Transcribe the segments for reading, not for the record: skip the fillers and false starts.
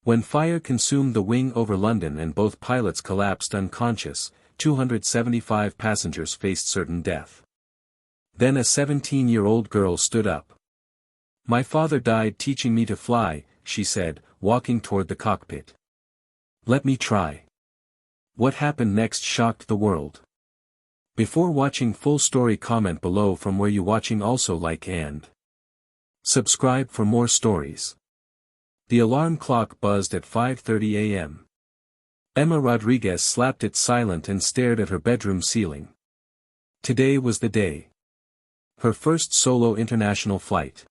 When fire consumed the wing over London and both pilots collapsed unconscious, 275 passengers faced certain death. Then a 17-year-old girl stood up. "My father died teaching me to fly," she said, walking toward the cockpit. "Let me try." What happened next shocked the world. Before watching full story, comment below from where you watching, also like and subscribe for more stories. The alarm clock buzzed at 5:30 a.m. Emma Rodriguez slapped it silent and stared at her bedroom ceiling. Today was the day. Her first solo international flight.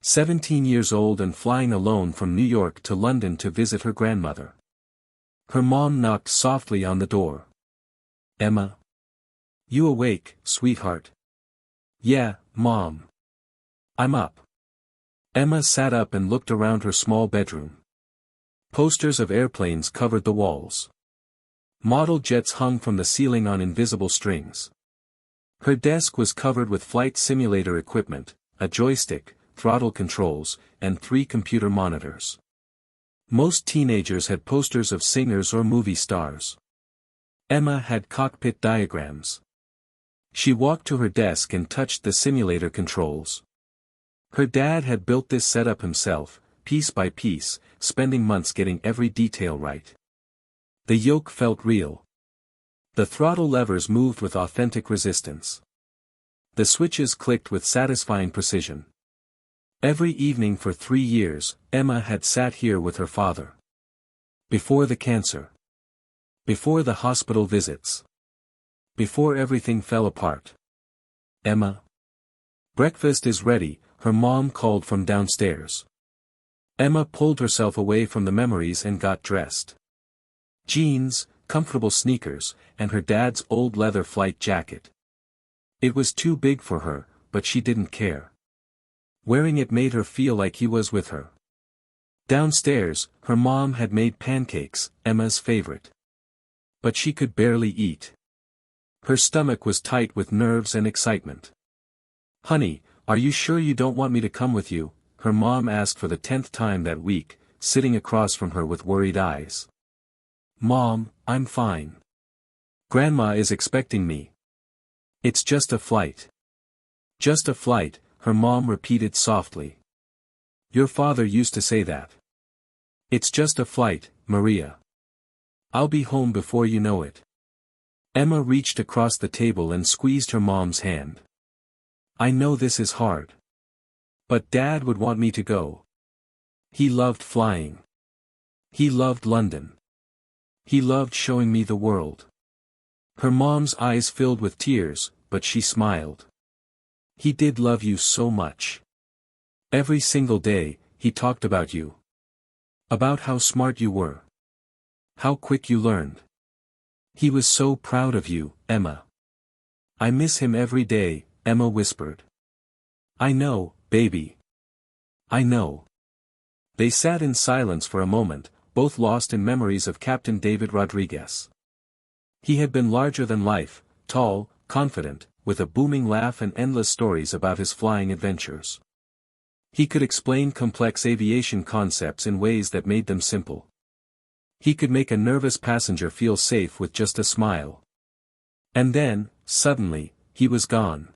17 years old and flying alone from New York to London to visit her grandmother. Her mom knocked softly on the door. "Emma? You awake, sweetheart?" "Yeah, Mom. I'm up." Emma sat up and looked around her small bedroom. Posters of airplanes covered the walls. Model jets hung from the ceiling on invisible strings. Her desk was covered with flight simulator equipment, a joystick, throttle controls, and 3 computer monitors. Most teenagers had posters of singers or movie stars. Emma had cockpit diagrams. She walked to her desk and touched the simulator controls. Her dad had built this setup himself, piece by piece, spending months getting every detail right. The yoke felt real. The throttle levers moved with authentic resistance. The switches clicked with satisfying precision. Every evening for 3 years, Emma had sat here with her father. Before the cancer. Before the hospital visits. Before everything fell apart. "Emma. Breakfast is ready," her mom called from downstairs. Emma pulled herself away from the memories and got dressed. Jeans, comfortable sneakers, and her dad's old leather flight jacket. It was too big for her, but she didn't care. Wearing it made her feel like he was with her. Downstairs, her mom had made pancakes, Emma's favorite. But she could barely eat. Her stomach was tight with nerves and excitement. "Honey, are you sure you don't want me to come with you?" her mom asked for the 10th time that week, sitting across from her with worried eyes. "Mom, I'm fine. Grandma is expecting me." "It's just a flight." "Just a flight," her mom repeated softly. "Your father used to say that." "It's just a flight, Maria. I'll be home before you know it." Emma reached across the table and squeezed her mom's hand. "I know this is hard. But Dad would want me to go. He loved flying. He loved London. He loved showing me the world." Her mom's eyes filled with tears, but she smiled. "He did love you so much. Every single day, he talked about you. About how smart you were. How quick you learned. He was so proud of you, Emma." "I miss him every day," Emma whispered. "I know, baby. I know." They sat in silence for a moment, both lost in memories of Captain David Rodriguez. He had been larger than life, tall, confident, with a booming laugh and endless stories about his flying adventures. He could explain complex aviation concepts in ways that made them simple. He could make a nervous passenger feel safe with just a smile. And then, suddenly, he was gone.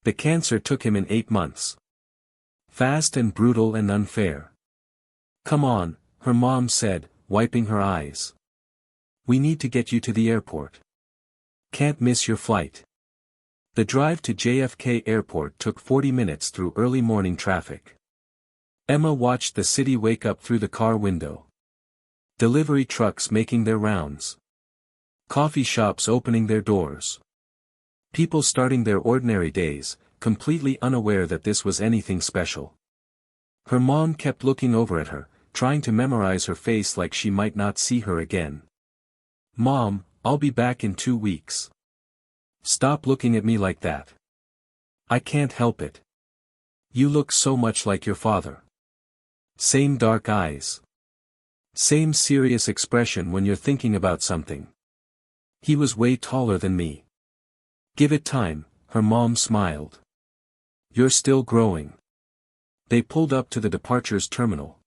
The cancer took him in 8 months. Fast and brutal and unfair. "Come on," her mom said, wiping her eyes. "We need to get you to the airport. Can't miss your flight." The drive to JFK Airport took 40 minutes through early morning traffic. Emma watched the city wake up through the car window. Delivery trucks making their rounds. Coffee shops opening their doors. People starting their ordinary days, completely unaware that this was anything special. Her mom kept looking over at her, trying to memorize her face like she might not see her again. "Mom, I'll be back in 2 weeks. Stop looking at me like that. I can't help it. You look so much like your father. Same dark eyes. Same serious expression when you're thinking about something. He was way taller than me. Give it time," her mom smiled. "You're still growing." They pulled up to the departures terminal.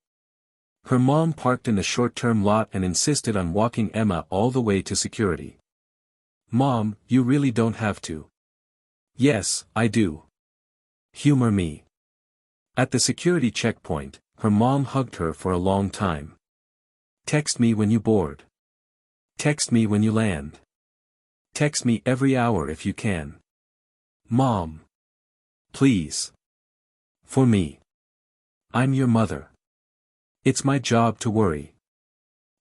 Her mom parked in the short-term lot and insisted on walking Emma all the way to security. "Mom, you really don't have to." "Yes, I do. Humor me." At the security checkpoint, her mom hugged her for a long time. "Text me when you board. Text me when you land. Text me every hour if you can. Mom. Please. For me. I'm your mother. It's my job to worry."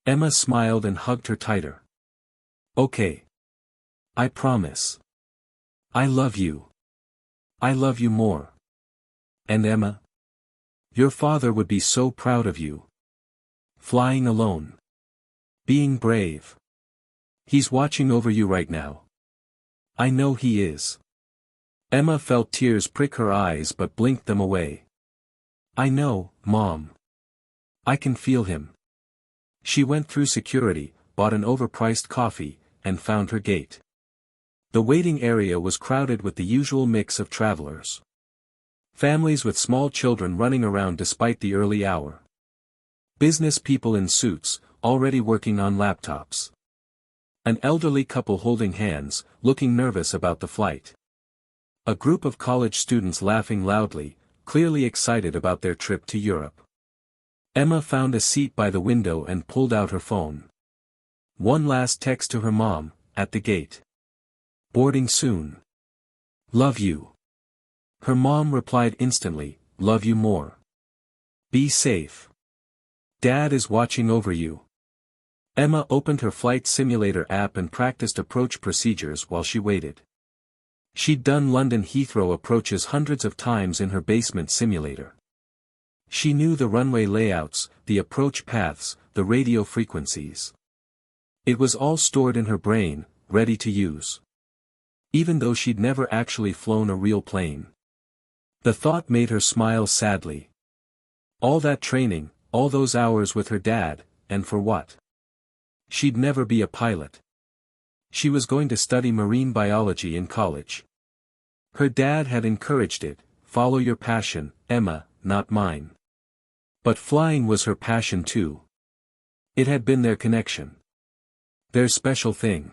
Emma smiled and hugged her tighter. "Okay. I promise. I love you. I love you more. And Emma? Your father would be so proud of you. Flying alone. Being brave. He's watching over you right now. I know he is." Emma felt tears prick her eyes but blinked them away. "I know, Mom. I can feel him." She went through security, bought an overpriced coffee, and found her gate. The waiting area was crowded with the usual mix of travelers. Families with small children running around despite the early hour. Business people in suits, already working on laptops. An elderly couple holding hands, looking nervous about the flight. A group of college students laughing loudly, clearly excited about their trip to Europe. Emma found a seat by the window and pulled out her phone. One last text to her mom, at the gate. "Boarding soon. Love you." Her mom replied instantly, "Love you more. Be safe. Dad is watching over you." Emma opened her flight simulator app and practiced approach procedures while she waited. She'd done London Heathrow approaches hundreds of times in her basement simulator. She knew the runway layouts, the approach paths, the radio frequencies. It was all stored in her brain, ready to use. Even though she'd never actually flown a real plane. The thought made her smile sadly. All that training, all those hours with her dad, and for what? She'd never be a pilot. She was going to study marine biology in college. Her dad had encouraged it, "Follow your passion, Emma, not mine." But flying was her passion too. It had been their connection. Their special thing.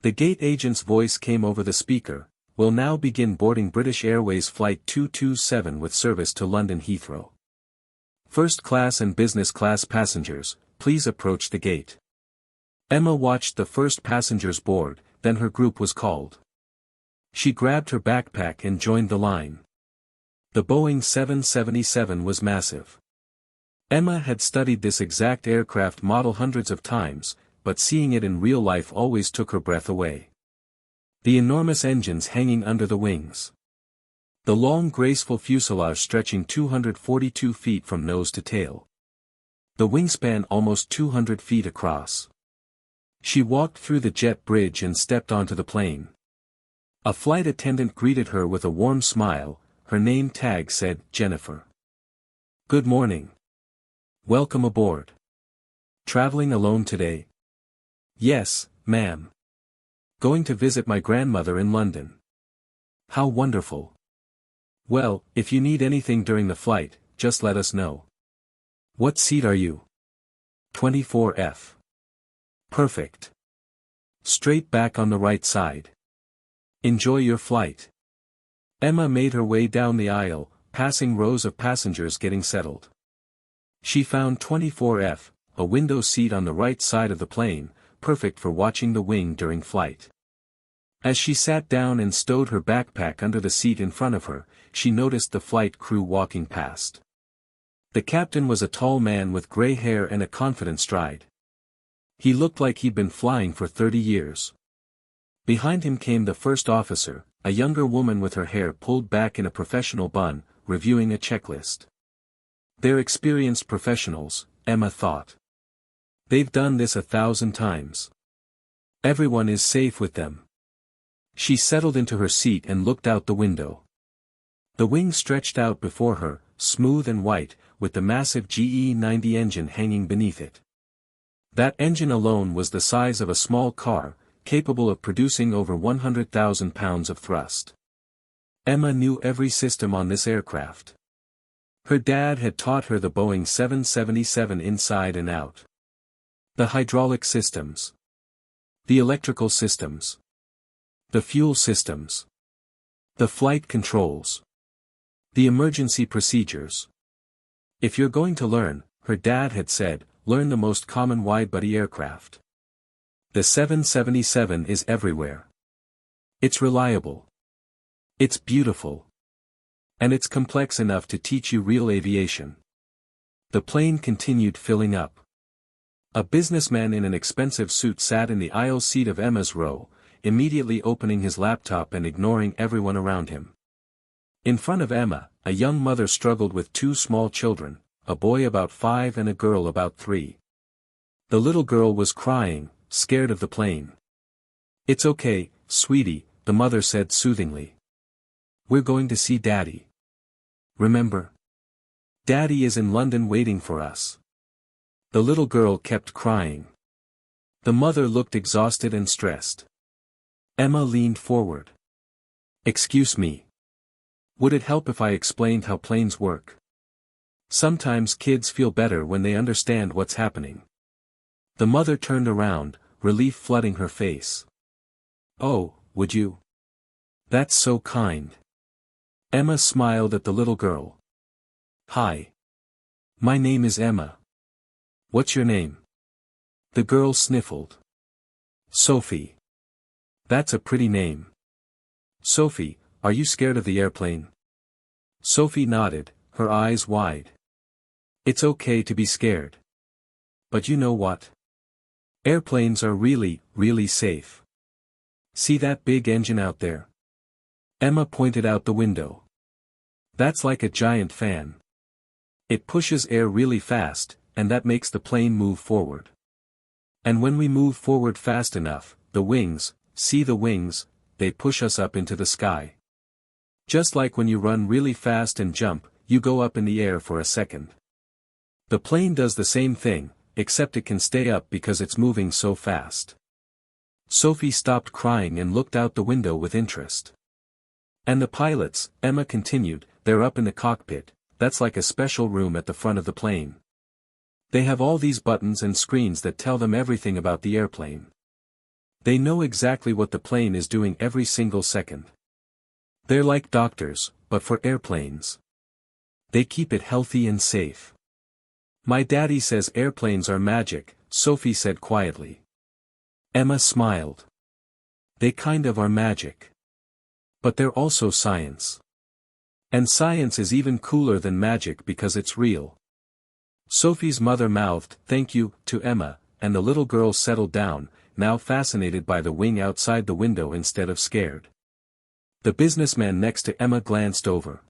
The gate agent's voice came over the speaker, "Will now begin boarding British Airways Flight 227 with service to London Heathrow. First class and business class passengers, please approach the gate." Emma watched the first passengers board, then her group was called. She grabbed her backpack and joined the line. The Boeing 777 was massive. Emma had studied this exact aircraft model hundreds of times, but seeing it in real life always took her breath away. The enormous engines hanging under the wings. The long graceful fuselage stretching 242 feet from nose to tail. The wingspan almost 200 feet across. She walked through the jet bridge and stepped onto the plane. A flight attendant greeted her with a warm smile, her name tag said, "Jennifer." "Good morning. Welcome aboard. Traveling alone today?" "Yes, ma'am. Going to visit my grandmother in London." "How wonderful. Well, if you need anything during the flight, just let us know." "What seat are you?" 24F. "Perfect. Straight back on the right side. Enjoy your flight." Emma made her way down the aisle, passing rows of passengers getting settled. She found 24F, a window seat on the right side of the plane, perfect for watching the wing during flight. As she sat down and stowed her backpack under the seat in front of her, she noticed the flight crew walking past. The captain was a tall man with gray hair and a confident stride. He looked like he'd been flying for 30 years. Behind him came the first officer, a younger woman with her hair pulled back in a professional bun, reviewing a checklist. They're experienced professionals, Emma thought. They've done this 1,000 times. Everyone is safe with them. She settled into her seat and looked out the window. The wing stretched out before her, smooth and white, with the massive GE90 engine hanging beneath it. That engine alone was the size of a small car, capable of producing over 100,000 pounds of thrust. Emma knew every system on this aircraft. Her dad had taught her the Boeing 777 inside and out. The hydraulic systems. The electrical systems. The fuel systems. The flight controls. The emergency procedures. If you're going to learn, her dad had said, learn the most common wide-body aircraft. The 777 is everywhere. It's reliable. It's beautiful. And it's complex enough to teach you real aviation. The plane continued filling up. A businessman in an expensive suit sat in the aisle seat of Emma's row, immediately opening his laptop and ignoring everyone around him. In front of Emma, a young mother struggled with two small children, a boy about 5 and a girl about 3. The little girl was crying, scared of the plane. "It's okay, sweetie," the mother said soothingly. "We're going to see Daddy. Remember? Daddy is in London waiting for us." The little girl kept crying. The mother looked exhausted and stressed. Emma leaned forward. "Excuse me. Would it help if I explained how planes work? Sometimes kids feel better when they understand what's happening." The mother turned around, relief flooding her face. "Oh, would you? That's so kind." Emma smiled at the little girl. "Hi. My name is Emma. What's your name?" The girl sniffled. "Sophie. That's a pretty name. Sophie, are you scared of the airplane?" Sophie nodded, her eyes wide. "It's okay to be scared. But you know what? Airplanes are really, really safe. See that big engine out there?" Emma pointed out the window. "That's like a giant fan. It pushes air really fast, and that makes the plane move forward. And when we move forward fast enough, the wings, see the wings, they push us up into the sky. Just like when you run really fast and jump, you go up in the air for a second. The plane does the same thing, except it can stay up because it's moving so fast." Sophie stopped crying and looked out the window with interest. "And the pilots," Emma continued, "they're up in the cockpit, that's like a special room at the front of the plane. They have all these buttons and screens that tell them everything about the airplane. They know exactly what the plane is doing every single second. They're like doctors, but for airplanes. They keep it healthy and safe." "My daddy says airplanes are magic," Sophie said quietly. Emma smiled. "They kind of are magic. But they're also science. And science is even cooler than magic because it's real." Sophie's mother mouthed, "Thank you," to Emma, and the little girl settled down, now fascinated by the wing outside the window instead of scared. The businessman next to Emma glanced over.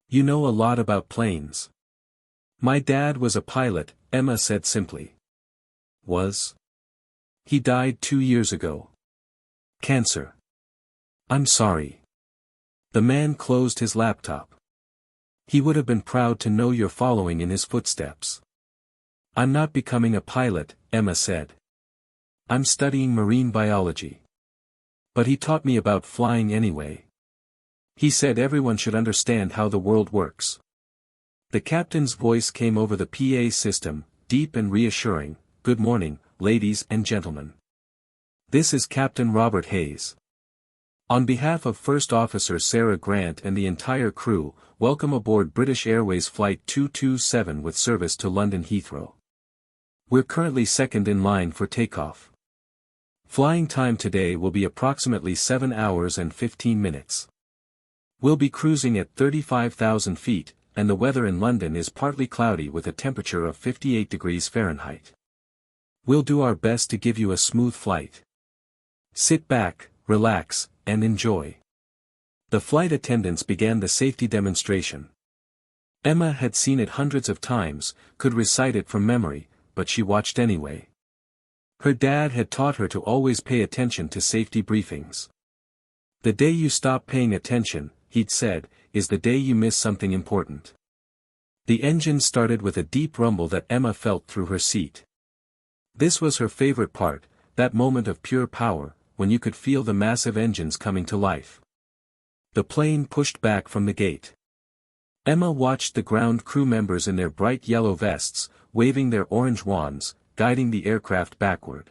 "You know a lot about planes." "My dad was a pilot," Emma said simply. "Was? He died 2 years ago. Cancer. I'm sorry." The man closed his laptop. "He would have been proud to know you're following in his footsteps." "I'm not becoming a pilot," Emma said. "I'm studying marine biology. But he taught me about flying anyway. He said everyone should understand how the world works." The captain's voice came over the PA system, deep and reassuring. "Good morning, ladies and gentlemen. This is Captain Robert Hayes. On behalf of First Officer Sarah Grant and the entire crew, welcome aboard British Airways Flight 227 with service to London Heathrow. We're currently second in line for takeoff. Flying time today will be approximately 7 hours and 15 minutes. We'll be cruising at 35,000 feet, and the weather in London is partly cloudy with a temperature of 58 degrees Fahrenheit. We'll do our best to give you a smooth flight. Sit back, relax, and enjoy." The flight attendants began the safety demonstration. Emma had seen it hundreds of times, could recite it from memory, but she watched anyway. Her dad had taught her to always pay attention to safety briefings. "The day you stop paying attention," he'd said, "is the day you miss something important." The engine started with a deep rumble that Emma felt through her seat. This was her favorite part, that moment of pure power, when you could feel the massive engines coming to life. The plane pushed back from the gate. Emma watched the ground crew members in their bright yellow vests, waving their orange wands, guiding the aircraft backward.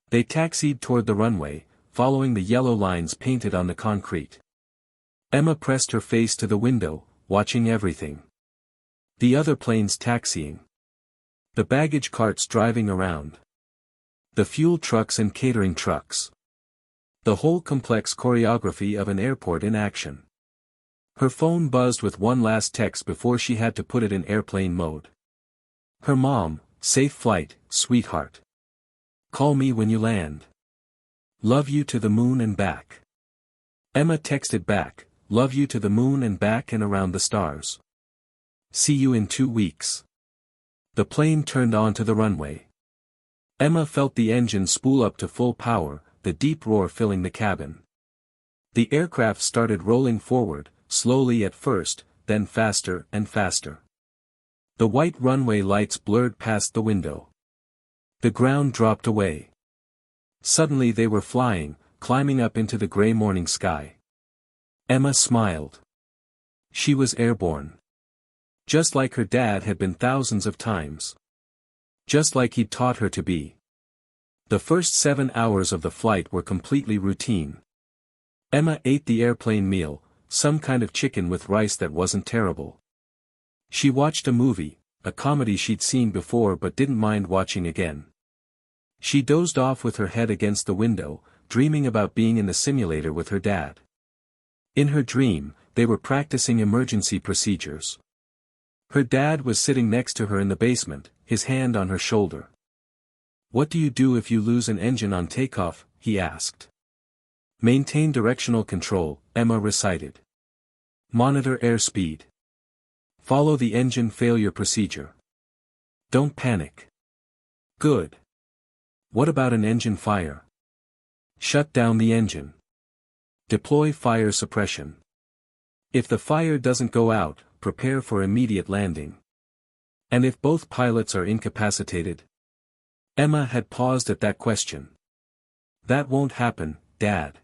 They taxied toward the runway, following the yellow lines painted on the concrete. Emma pressed her face to the window, watching everything. The other planes taxiing. The baggage carts driving around. The fuel trucks and catering trucks. The whole complex choreography of an airport in action. Her phone buzzed with one last text before she had to put it in airplane mode. Her mom, "Safe flight, sweetheart. Call me when you land. Love you to the moon and back." Emma texted back, "Love you to the moon and back and around the stars. See you in 2 weeks." The plane turned onto the runway. Emma felt the engine spool up to full power, the deep roar filling the cabin. The aircraft started rolling forward, slowly at first, then faster and faster. The white runway lights blurred past the window. The ground dropped away. Suddenly they were flying, climbing up into the gray morning sky. Emma smiled. She was airborne. Just like her dad had been thousands of times. Just like he'd taught her to be. The first 7 hours of the flight were completely routine. Emma ate the airplane meal, some kind of chicken with rice that wasn't terrible. She watched a movie, a comedy she'd seen before but didn't mind watching again. She dozed off with her head against the window, dreaming about being in the simulator with her dad. In her dream, they were practicing emergency procedures. Her dad was sitting next to her in the basement, his hand on her shoulder. "What do you do if you lose an engine on takeoff?" he asked. "Maintain directional control," Emma recited. "Monitor airspeed. Follow the engine failure procedure. Don't panic." "Good. What about an engine fire?" "Shut down the engine. Deploy fire suppression. If the fire doesn't go out, prepare for immediate landing. And if both pilots are incapacitated?" Emma had paused at that question. "That won't happen, Dad.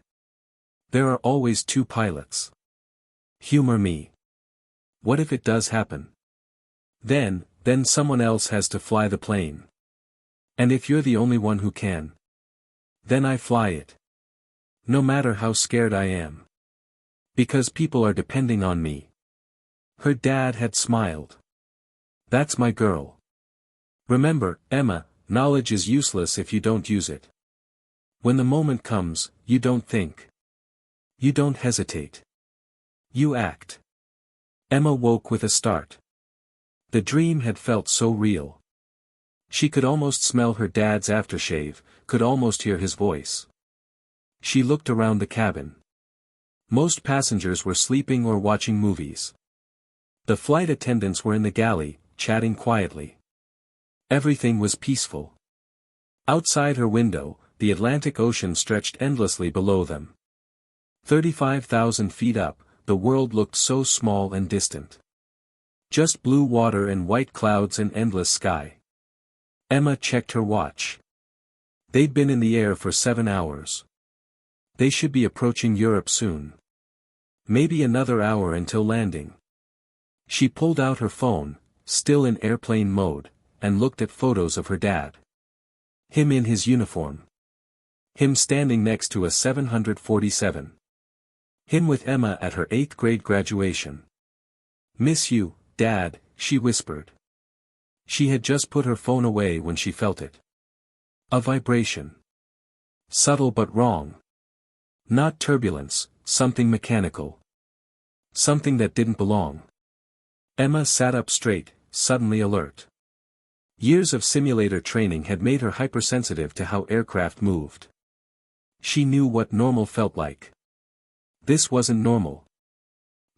There are always 2 pilots. Humor me. What if it does happen? Then someone else has to fly the plane. And if you're the only one who can? Then I fly it. No matter how scared I am. Because people are depending on me." Her dad had smiled. "That's my girl. Remember, Emma, knowledge is useless if you don't use it. When the moment comes, you don't think. You don't hesitate. You act." Emma woke with a start. The dream had felt so real. She could almost smell her dad's aftershave, could almost hear his voice. She looked around the cabin. Most passengers were sleeping or watching movies. The flight attendants were in the galley, chatting quietly. Everything was peaceful. Outside her window, the Atlantic Ocean stretched endlessly below them. 35,000 feet up, the world looked so small and distant. Just blue water and white clouds and endless sky. Emma checked her watch. They'd been in the air for 7 hours. They should be approaching Europe soon. Maybe another hour until landing. She pulled out her phone, still in airplane mode, and looked at photos of her dad. Him in his uniform. Him standing next to a 747. Him with Emma at her 8th grade graduation. "Miss you, Dad," she whispered. She had just put her phone away when she felt it. A vibration. Subtle but wrong. Not turbulence, something mechanical. Something that didn't belong. Emma sat up straight, suddenly alert. Years of simulator training had made her hypersensitive to how aircraft moved. She knew what normal felt like. This wasn't normal.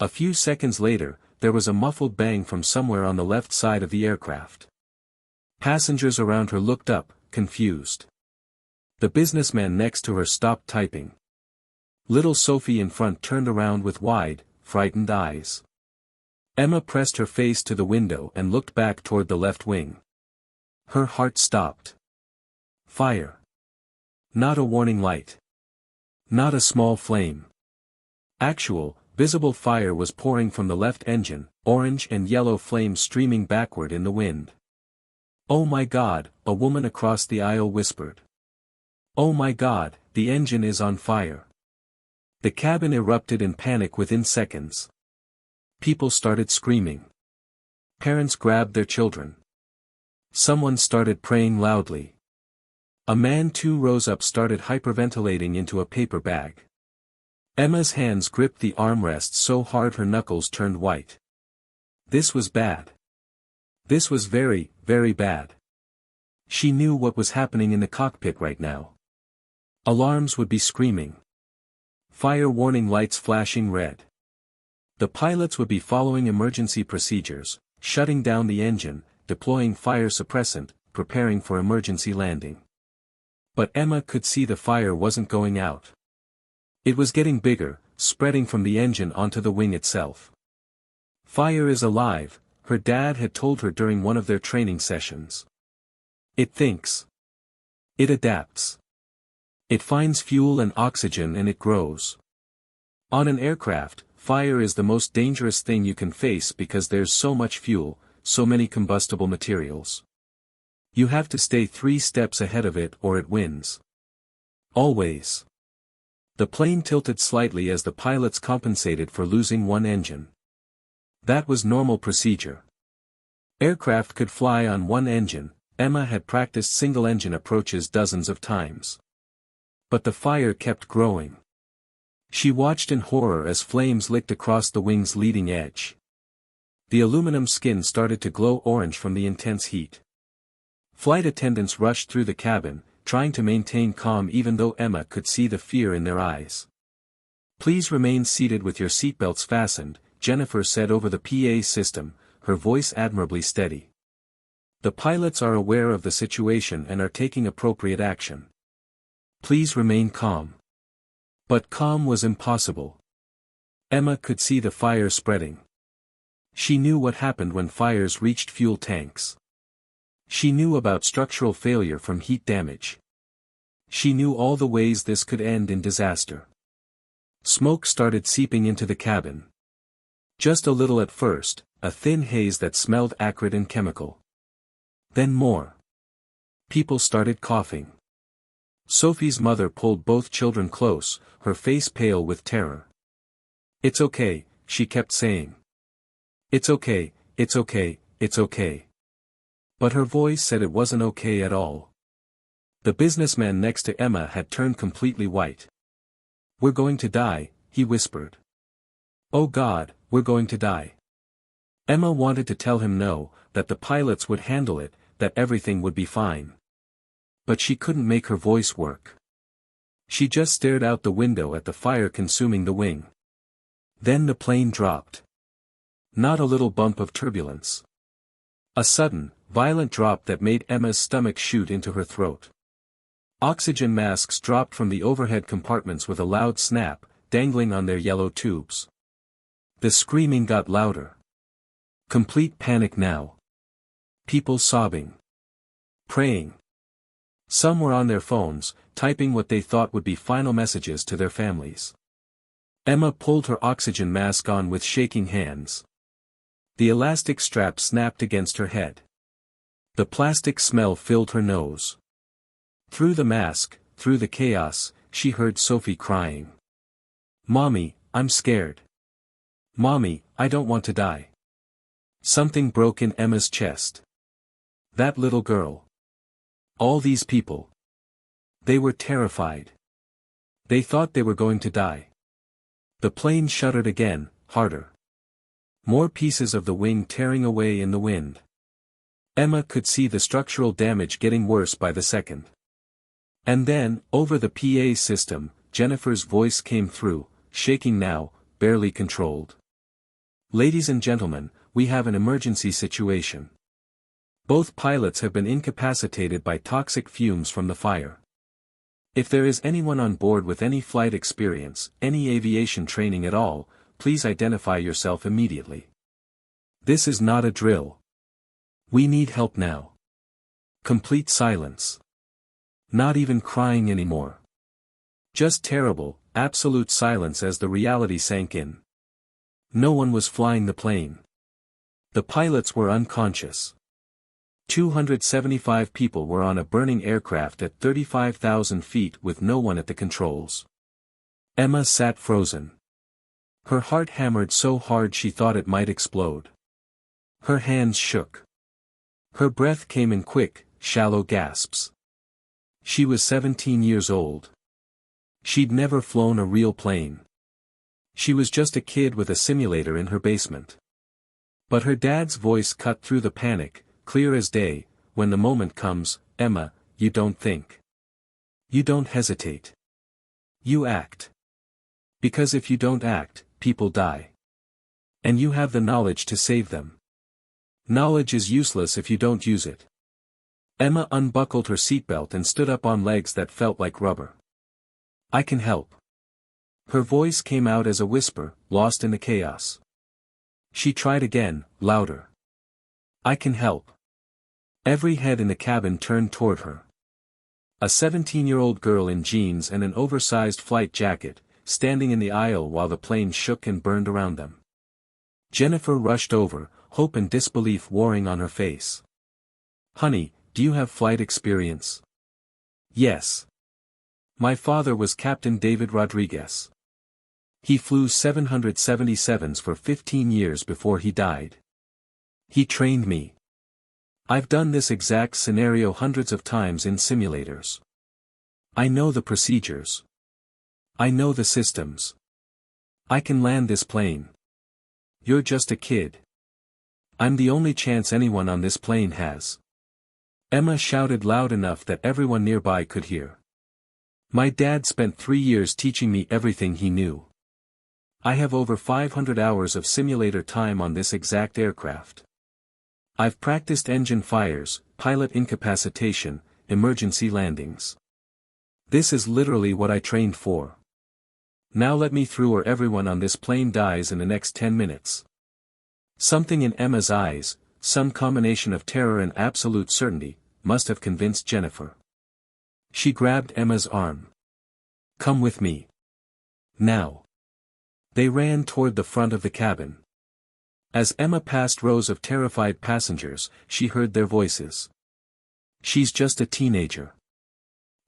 A few seconds later, there was a muffled bang from somewhere on the left side of the aircraft. Passengers around her looked up, confused. The businessman next to her stopped typing. Little Sophie in front turned around with wide, frightened eyes. Emma pressed her face to the window and looked back toward the left wing. Her heart stopped. Fire. Not a warning light. Not a small flame. Actual, Visible fire was pouring from the left engine, orange and yellow flames streaming backward in the wind. "Oh my God," a woman across the aisle whispered. "Oh my God, the engine is on fire." The cabin erupted in panic within seconds. People started screaming. Parents grabbed their children. Someone started praying loudly. A man 2 rows up started hyperventilating into a paper bag. Emma's hands gripped the armrests so hard her knuckles turned white. This was bad. This was very, very bad. She knew what was happening in the cockpit right now. Alarms would be screaming. Fire warning lights flashing red. The pilots would be following emergency procedures, shutting down the engine, deploying fire suppressant, preparing for emergency landing. But Emma could see the fire wasn't going out. It was getting bigger, spreading from the engine onto the wing itself. "Fire is alive," her dad had told her during one of their training sessions. "It thinks. It adapts. It finds fuel and oxygen and it grows." On an aircraft, fire is the most dangerous thing you can face because there's so much fuel, so many combustible materials. You have to stay 3 steps ahead of it or it wins. Always. The plane tilted slightly as the pilots compensated for losing one engine. That was normal procedure. Aircraft could fly on one engine. Emma had practiced single-engine approaches dozens of times. But the fire kept growing. She watched in horror as flames licked across the wing's leading edge. The aluminum skin started to glow orange from the intense heat. Flight attendants rushed through the cabin, trying to maintain calm even though Emma could see the fear in their eyes. "Please remain seated with your seatbelts fastened," Jennifer said over the PA system, her voice admirably steady. "The pilots are aware of the situation and are taking appropriate action. Please remain calm." But calm was impossible. Emma could see the fire spreading. She knew what happened when fires reached fuel tanks. She knew about structural failure from heat damage. She knew all the ways this could end in disaster. Smoke started seeping into the cabin. Just a little at first, a thin haze that smelled acrid and chemical. Then more. People started coughing. Sophie's mother pulled both children close, her face pale with terror. "It's okay," she kept saying. "It's okay, it's okay, it's okay." But her voice said it wasn't okay at all. The businessman next to Emma had turned completely white. "We're going to die," he whispered. "Oh God, we're going to die." Emma wanted to tell him no, that the pilots would handle it, that everything would be fine. But she couldn't make her voice work. She just stared out the window at the fire consuming the wing. Then the plane dropped. Not a little bump of turbulence. A sudden, violent drop that made Emma's stomach shoot into her throat. Oxygen masks dropped from the overhead compartments with a loud snap, dangling on their yellow tubes. The screaming got louder. Complete panic now. People sobbing. Praying. Some were on their phones, typing what they thought would be final messages to their families. Emma pulled her oxygen mask on with shaking hands. The elastic strap snapped against her head. The plastic smell filled her nose. Through the mask, through the chaos, she heard Sophie crying. "Mommy, I'm scared. Mommy, I don't want to die." Something broke in Emma's chest. That little girl. All these people. They were terrified. They thought they were going to die. The plane shuddered again, harder. More pieces of the wing tearing away in the wind. Emma could see the structural damage getting worse by the second. And then, over the PA system, Jennifer's voice came through, shaking now, barely controlled. "Ladies and gentlemen, we have an emergency situation. Both pilots have been incapacitated by toxic fumes from the fire. If there is anyone on board with any flight experience, any aviation training at all, please identify yourself immediately. This is not a drill. We need help now." Complete silence. Not even crying anymore. Just terrible, absolute silence as the reality sank in. No one was flying the plane. The pilots were unconscious. 275 people were on a burning aircraft at 35,000 feet with no one at the controls. Emma sat frozen. Her heart hammered so hard she thought it might explode. Her hands shook. Her breath came in quick, shallow gasps. She was 17 years old. She'd never flown a real plane. She was just a kid with a simulator in her basement. But her dad's voice cut through the panic, clear as day. When the moment comes, Emma, you don't think. You don't hesitate. You act. Because if you don't act, people die. And you have the knowledge to save them. Knowledge is useless if you don't use it. Emma unbuckled her seatbelt and stood up on legs that felt like rubber. I can help. Her voice came out as a whisper, lost in the chaos. She tried again, louder. I can help. Every head in the cabin turned toward her. A 17-year-old girl in jeans and an oversized flight jacket, standing in the aisle while the plane shook and burned around them. Jennifer rushed over, hope and disbelief warring on her face. Honey, do you have flight experience? Yes. My father was Captain David Rodriguez. He flew 777s for 15 years before he died. He trained me. I've done this exact scenario hundreds of times in simulators. I know the procedures. I know the systems. I can land this plane. You're just a kid. I'm the only chance anyone on this plane has. Emma shouted loud enough that everyone nearby could hear. My dad spent 3 years teaching me everything he knew. I have over 500 hours of simulator time on this exact aircraft. I've practiced engine fires, pilot incapacitation, emergency landings. This is literally what I trained for. Now let me through or everyone on this plane dies in the next 10 minutes. Something in Emma's eyes, some combination of terror and absolute certainty, must have convinced Jennifer. She grabbed Emma's arm. Come with me. Now. They ran toward the front of the cabin. As Emma passed rows of terrified passengers, she heard their voices. She's just a teenager.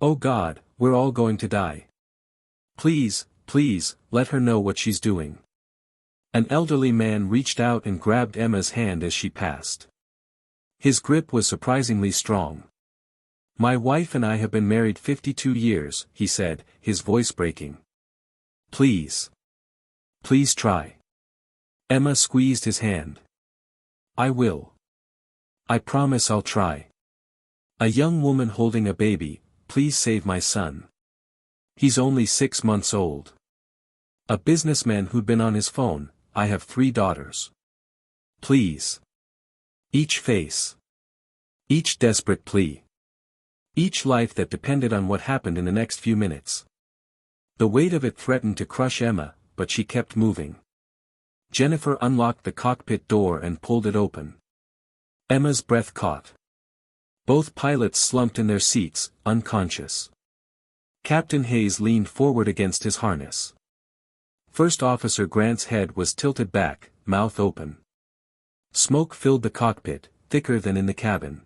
Oh God, we're all going to die. Please, please, let her know what she's doing. An elderly man reached out and grabbed Emma's hand as she passed. His grip was surprisingly strong. My wife and I have been married 52 years, he said, his voice breaking. Please. Please try. Emma squeezed his hand. I will. I promise I'll try. A young woman holding a baby, please save my son. He's only 6 months old. A businessman who'd been on his phone, I have 3 daughters. Please. Each face. Each desperate plea. Each life that depended on what happened in the next few minutes. The weight of it threatened to crush Emma, but she kept moving. Jennifer unlocked the cockpit door and pulled it open. Emma's breath caught. Both pilots slumped in their seats, unconscious. Captain Hayes leaned forward against his harness. First Officer Grant's head was tilted back, mouth open. Smoke filled the cockpit, thicker than in the cabin.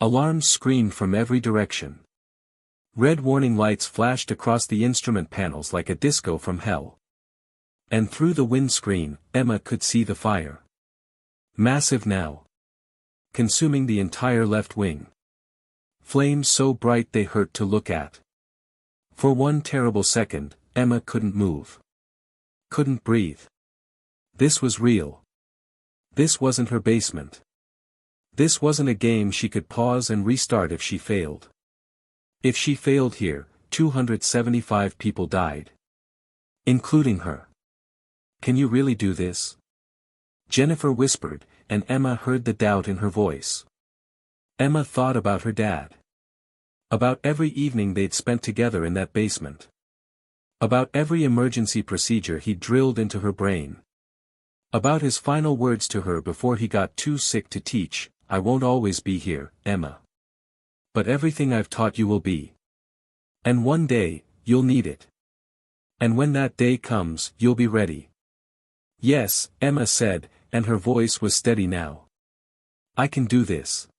Alarms screamed from every direction. Red warning lights flashed across the instrument panels like a disco from hell. And through the windscreen, Emma could see the fire. Massive now. Consuming the entire left wing. Flames so bright they hurt to look at. For one terrible second, Emma couldn't move. Couldn't breathe. This was real. This wasn't her basement. This wasn't a game she could pause and restart if she failed. If she failed here, 275 people died. Including her. Can you really do this? Jennifer whispered, and Emma heard the doubt in her voice. Emma thought about her dad. About every evening they'd spent together in that basement. About every emergency procedure he drilled into her brain. About his final words to her before he got too sick to teach, I won't always be here, Emma. But everything I've taught you will be. And one day, you'll need it. And when that day comes, you'll be ready. Yes, Emma said, and her voice was steady now. I can do this.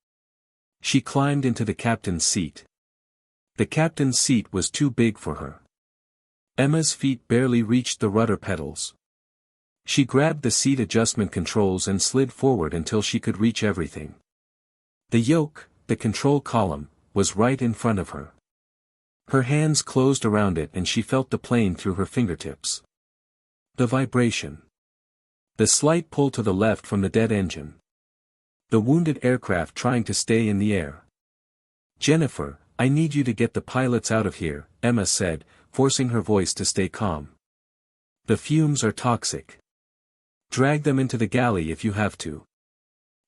She climbed into the captain's seat. The captain's seat was too big for her. Emma's feet barely reached the rudder pedals. She grabbed the seat adjustment controls and slid forward until she could reach everything. The yoke, the control column, was right in front of her. Her hands closed around it and she felt the plane through her fingertips. The vibration. The slight pull to the left from the dead engine. The wounded aircraft trying to stay in the air. Jennifer, I need you to get the pilots out of here, Emma said, forcing her voice to stay calm. The fumes are toxic. Drag them into the galley if you have to.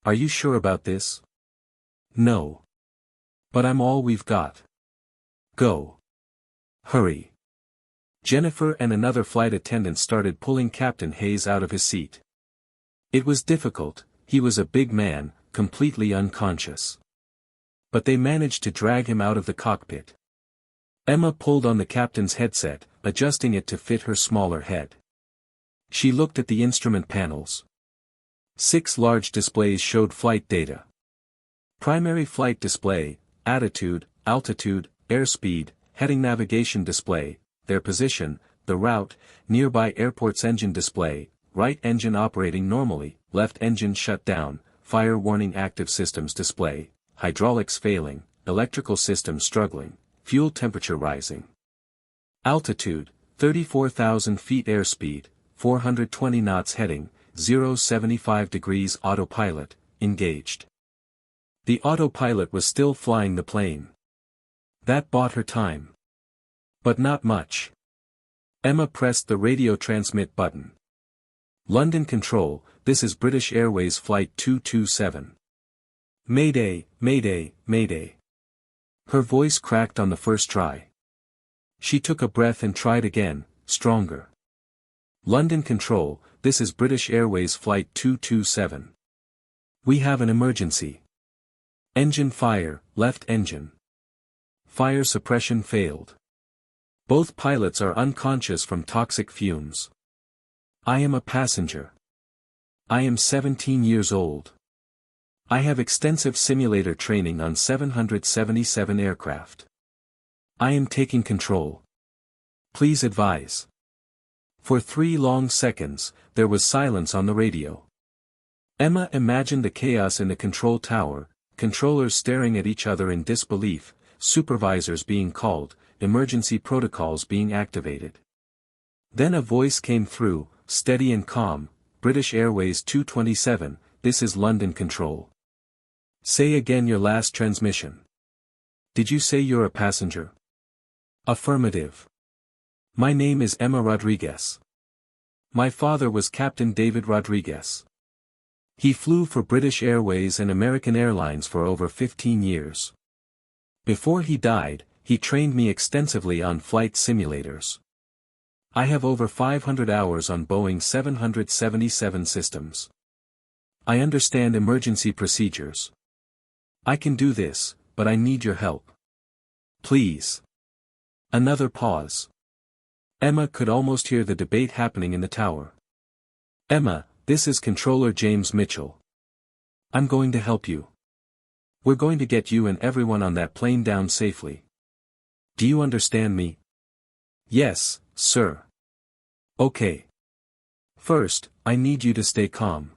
Are you sure about this? No. But I'm all we've got. Go. Hurry. Jennifer and another flight attendant started pulling Captain Hayes out of his seat. It was difficult, he was a big man, completely unconscious. But they managed to drag him out of the cockpit. Emma pulled on the captain's headset, adjusting it to fit her smaller head. She looked at the instrument panels. 6 large displays showed flight data. Primary flight display, attitude, altitude, airspeed, heading navigation display, their position, the route, nearby airports engine display, right engine operating normally, left engine shut down, fire warning active systems display, hydraulics failing, electrical system struggling, fuel temperature rising. Altitude, 34,000 feet airspeed, 420 knots heading, 075 degrees autopilot, engaged. The autopilot was still flying the plane. That bought her time. But not much. Emma pressed the radio transmit button. London Control, this is British Airways Flight 227. Mayday, Mayday, Mayday. Her voice cracked on the first try. She took a breath and tried again, stronger. London Control, this is British Airways Flight 227. We have an emergency. Engine fire, left engine. Fire suppression failed. Both pilots are unconscious from toxic fumes. I am a passenger. I am 17 years old. I have extensive simulator training on 777 aircraft. I am taking control. Please advise. For 3 long seconds, there was silence on the radio. Emma imagined the chaos in the control tower, controllers staring at each other in disbelief, supervisors being called, emergency protocols being activated. Then a voice came through, steady and calm, British Airways 227, this is London Control. Say again your last transmission. Did you say you're a passenger? Affirmative. My name is Emma Rodriguez. My father was Captain David Rodriguez. He flew for British Airways and American Airlines for over 15 years. Before he died, he trained me extensively on flight simulators. I have over 500 hours on Boeing 777 systems. I understand emergency procedures. I can do this, but I need your help. Please. Another pause. Emma could almost hear the debate happening in the tower. Emma, this is Controller James Mitchell. I'm going to help you. We're going to get you and everyone on that plane down safely. Do you understand me? Yes, sir. Okay. First, I need you to stay calm.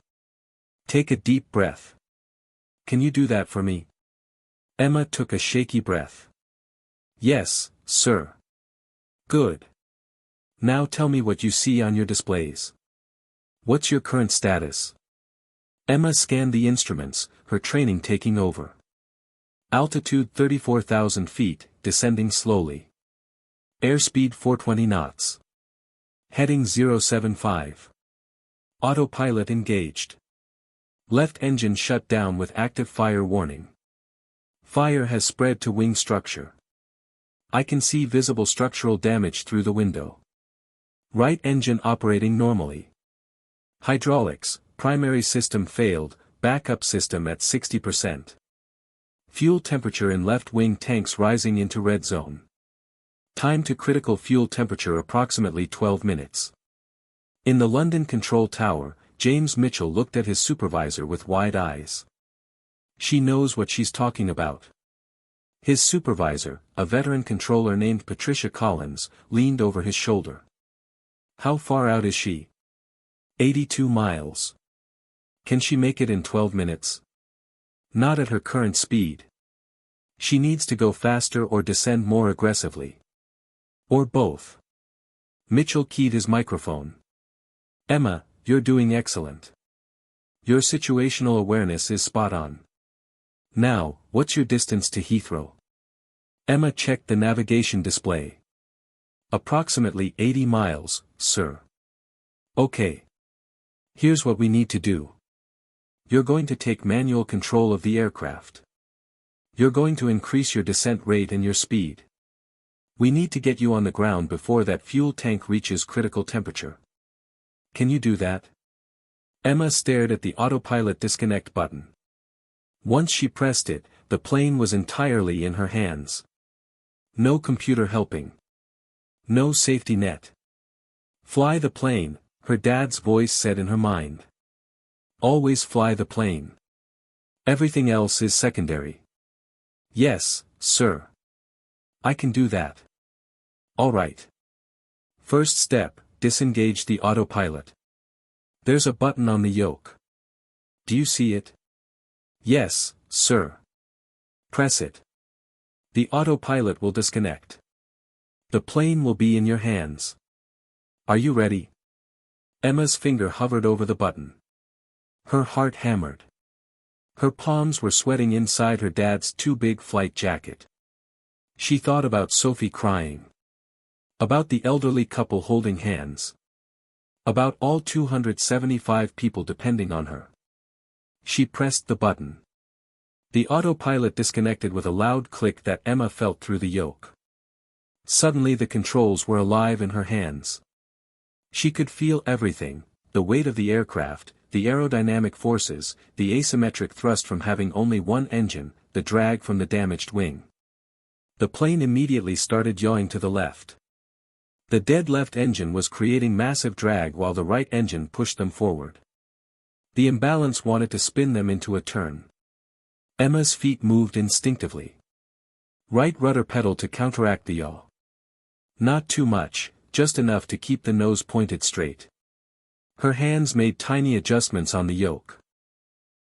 Take a deep breath. Can you do that for me? Emma took a shaky breath. Yes, sir. Good. Now tell me what you see on your displays. What's your current status? Emma scanned the instruments, her training taking over. Altitude 34,000 feet, descending slowly. Airspeed 420 knots. Heading 075. Autopilot engaged. Left engine shut down with active fire warning. Fire has spread to wing structure. I can see visible structural damage through the window. Right engine operating normally. Hydraulics, primary system failed, backup system at 60%. Fuel temperature in left wing tanks rising into red zone. Time to critical fuel temperature approximately 12 minutes. In the London control tower, James Mitchell looked at his supervisor with wide eyes. She knows what she's talking about. His supervisor, a veteran controller named Patricia Collins, leaned over his shoulder. How far out is she? 82 miles. Can she make it in 12 minutes? Not at her current speed. She needs to go faster or descend more aggressively. Or both. Mitchell keyed his microphone. Emma, you're doing excellent. Your situational awareness is spot on. Now, what's your distance to Heathrow? Emma checked the navigation display. Approximately 80 miles, sir. Okay. Here's what we need to do. You're going to take manual control of the aircraft. You're going to increase your descent rate and your speed. We need to get you on the ground before that fuel tank reaches critical temperature. Can you do that? Emma stared at the autopilot disconnect button. Once she pressed it, the plane was entirely in her hands. No computer helping. No safety net. Fly the plane, her dad's voice said in her mind. Always fly the plane. Everything else is secondary. Yes, sir. I can do that. All right. First step, disengage the autopilot. There's a button on the yoke. Do you see it? Yes, sir. Press it. The autopilot will disconnect. The plane will be in your hands. Are you ready? Emma's finger hovered over the button. Her heart hammered. Her palms were sweating inside her dad's too big flight jacket. She thought about Sophie crying. About the elderly couple holding hands. About all 275 people depending on her. She pressed the button. The autopilot disconnected with a loud click that Emma felt through the yoke. Suddenly the controls were alive in her hands. She could feel everything, the weight of the aircraft, the aerodynamic forces, the asymmetric thrust from having only one engine, the drag from the damaged wing. The plane immediately started yawing to the left. The dead left engine was creating massive drag while the right engine pushed them forward. The imbalance wanted to spin them into a turn. Emma's feet moved instinctively. Right rudder pedal to counteract the yaw. Not too much, just enough to keep the nose pointed straight. Her hands made tiny adjustments on the yoke.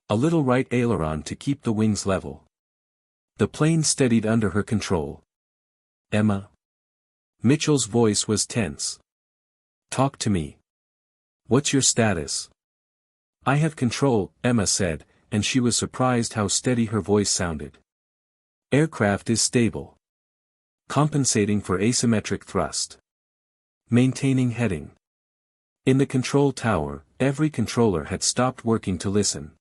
A little right aileron to keep the wings level. The plane steadied under her control. Emma. Mitchell's voice was tense. Talk to me. What's your status? I have control, Emma said, and she was surprised how steady her voice sounded. Aircraft is stable. Compensating for asymmetric thrust. Maintaining heading. In the control tower, every controller had stopped working to listen.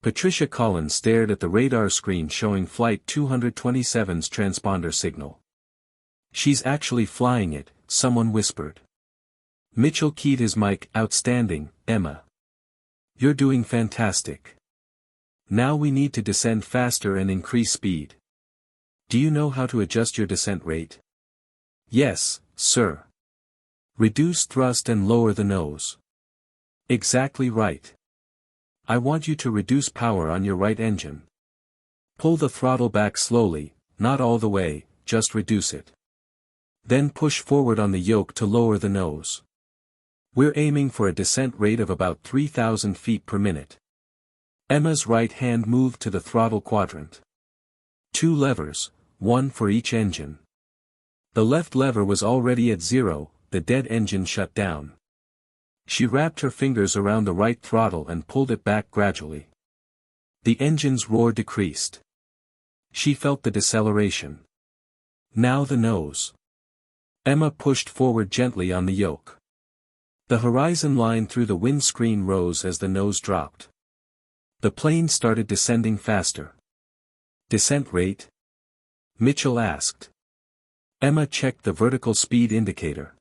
Patricia Collins stared at the radar screen showing Flight 227's transponder signal. She's actually flying it, someone whispered. Mitchell keyed his mic. Outstanding, Emma. You're doing fantastic. Now we need to descend faster and increase speed. Do you know how to adjust your descent rate? Yes, sir. Reduce thrust and lower the nose. Exactly right. I want you to reduce power on your right engine. Pull the throttle back slowly, not all the way, just reduce it. Then push forward on the yoke to lower the nose. We're aiming for a descent rate of about 3,000 feet per minute. Emma's right hand moved to the throttle quadrant. 2 levers, one for each engine. The left lever was already at 0, the dead engine shut down. She wrapped her fingers around the right throttle and pulled it back gradually. The engine's roar decreased. She felt the deceleration. Now the nose. Emma pushed forward gently on the yoke. The horizon line through the windscreen rose as the nose dropped. The plane started descending faster. Descent rate? Mitchell asked. Emma checked the vertical speed indicator.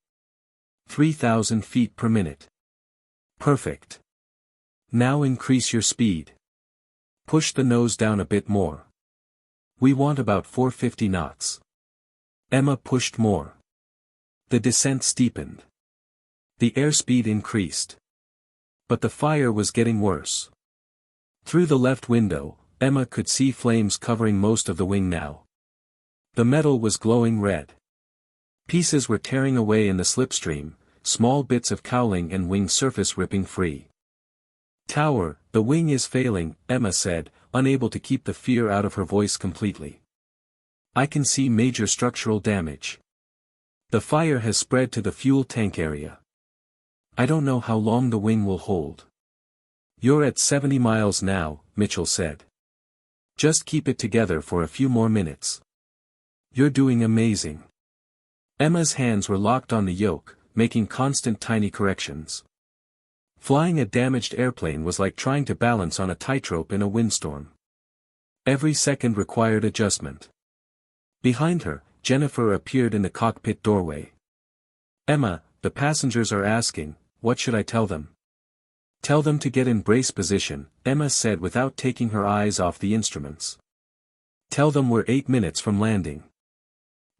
3,000 feet per minute. Perfect. Now increase your speed. Push the nose down a bit more. We want about 450 knots. Emma pushed more. The descent steepened. The airspeed increased. But the fire was getting worse. Through the left window, Emma could see flames covering most of the wing now. The metal was glowing red. Pieces were tearing away in the slipstream, small bits of cowling and wing surface ripping free. "Tower, the wing is failing," Emma said, unable to keep the fear out of her voice completely. "I can see major structural damage. The fire has spread to the fuel tank area. I don't know how long the wing will hold." "You're at 70 miles now," Mitchell said. "Just keep it together for a few more minutes. You're doing amazing." Emma's hands were locked on the yoke, making constant tiny corrections. Flying a damaged airplane was like trying to balance on a tightrope in a windstorm. Every second required adjustment. Behind her, Jennifer appeared in the cockpit doorway. "Emma, the passengers are asking, what should I tell them?" "Tell them to get in brace position," Emma said without taking her eyes off the instruments. "Tell them we're 8 minutes from landing.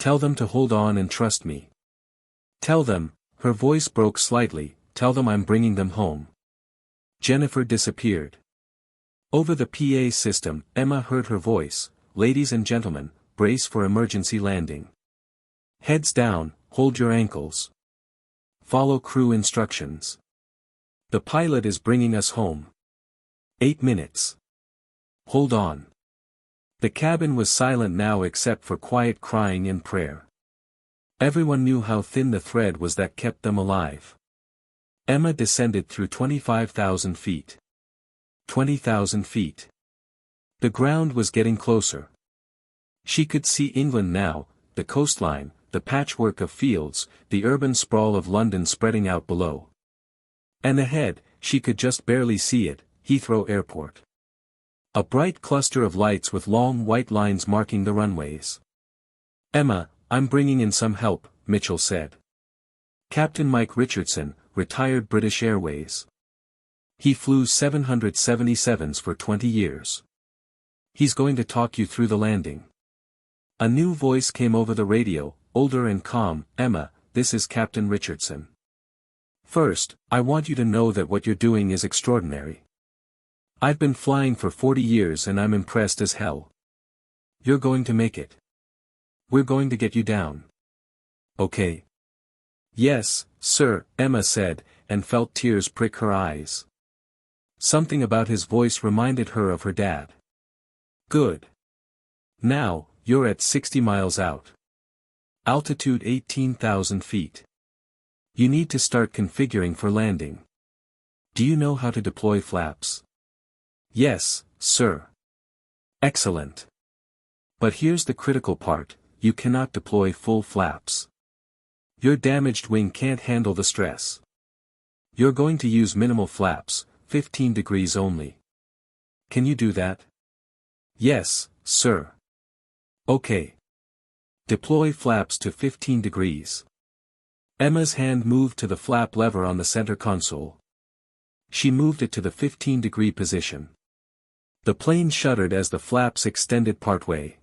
Tell them to hold on and trust me. Tell them," her voice broke slightly, "tell them I'm bringing them home." Jennifer disappeared. Over the PA system, Emma heard her voice, "Ladies and gentlemen, brace for emergency landing. Heads down, hold your ankles. Follow crew instructions. The pilot is bringing us home. 8 minutes. Hold on." The cabin was silent now except for quiet crying and prayer. Everyone knew how thin the thread was that kept them alive. Emma descended through 25,000 feet. 20,000 feet. The ground was getting closer. She could see England now, the coastline, the patchwork of fields, the urban sprawl of London spreading out below. And ahead, she could just barely see it, Heathrow Airport. A bright cluster of lights with long white lines marking the runways. "Emma, I'm bringing in some help," Mitchell said. "Captain Mike Richardson, retired British Airways. He flew 777s for 20 years. He's going to talk you through the landing." A new voice came over the radio, older and calm. "Emma, this is Captain Richardson. First, I want you to know that what you're doing is extraordinary. I've been flying for 40 years and I'm impressed as hell. You're going to make it. We're going to get you down. Okay?" "Yes, sir," Emma said, and felt tears prick her eyes. Something about his voice reminded her of her dad. "Good. Now, you're at 60 miles out. Altitude 18,000 feet. You need to start configuring for landing. Do you know how to deploy flaps?" "Yes, sir." "Excellent. But here's the critical part, you cannot deploy full flaps. Your damaged wing can't handle the stress. You're going to use minimal flaps, 15 degrees only. Can you do that?" "Yes, sir." "Okay. Deploy flaps to 15 degrees. Emma's hand moved to the flap lever on the center console. She moved it to the 15-degree position. The plane shuddered as the flaps extended partway.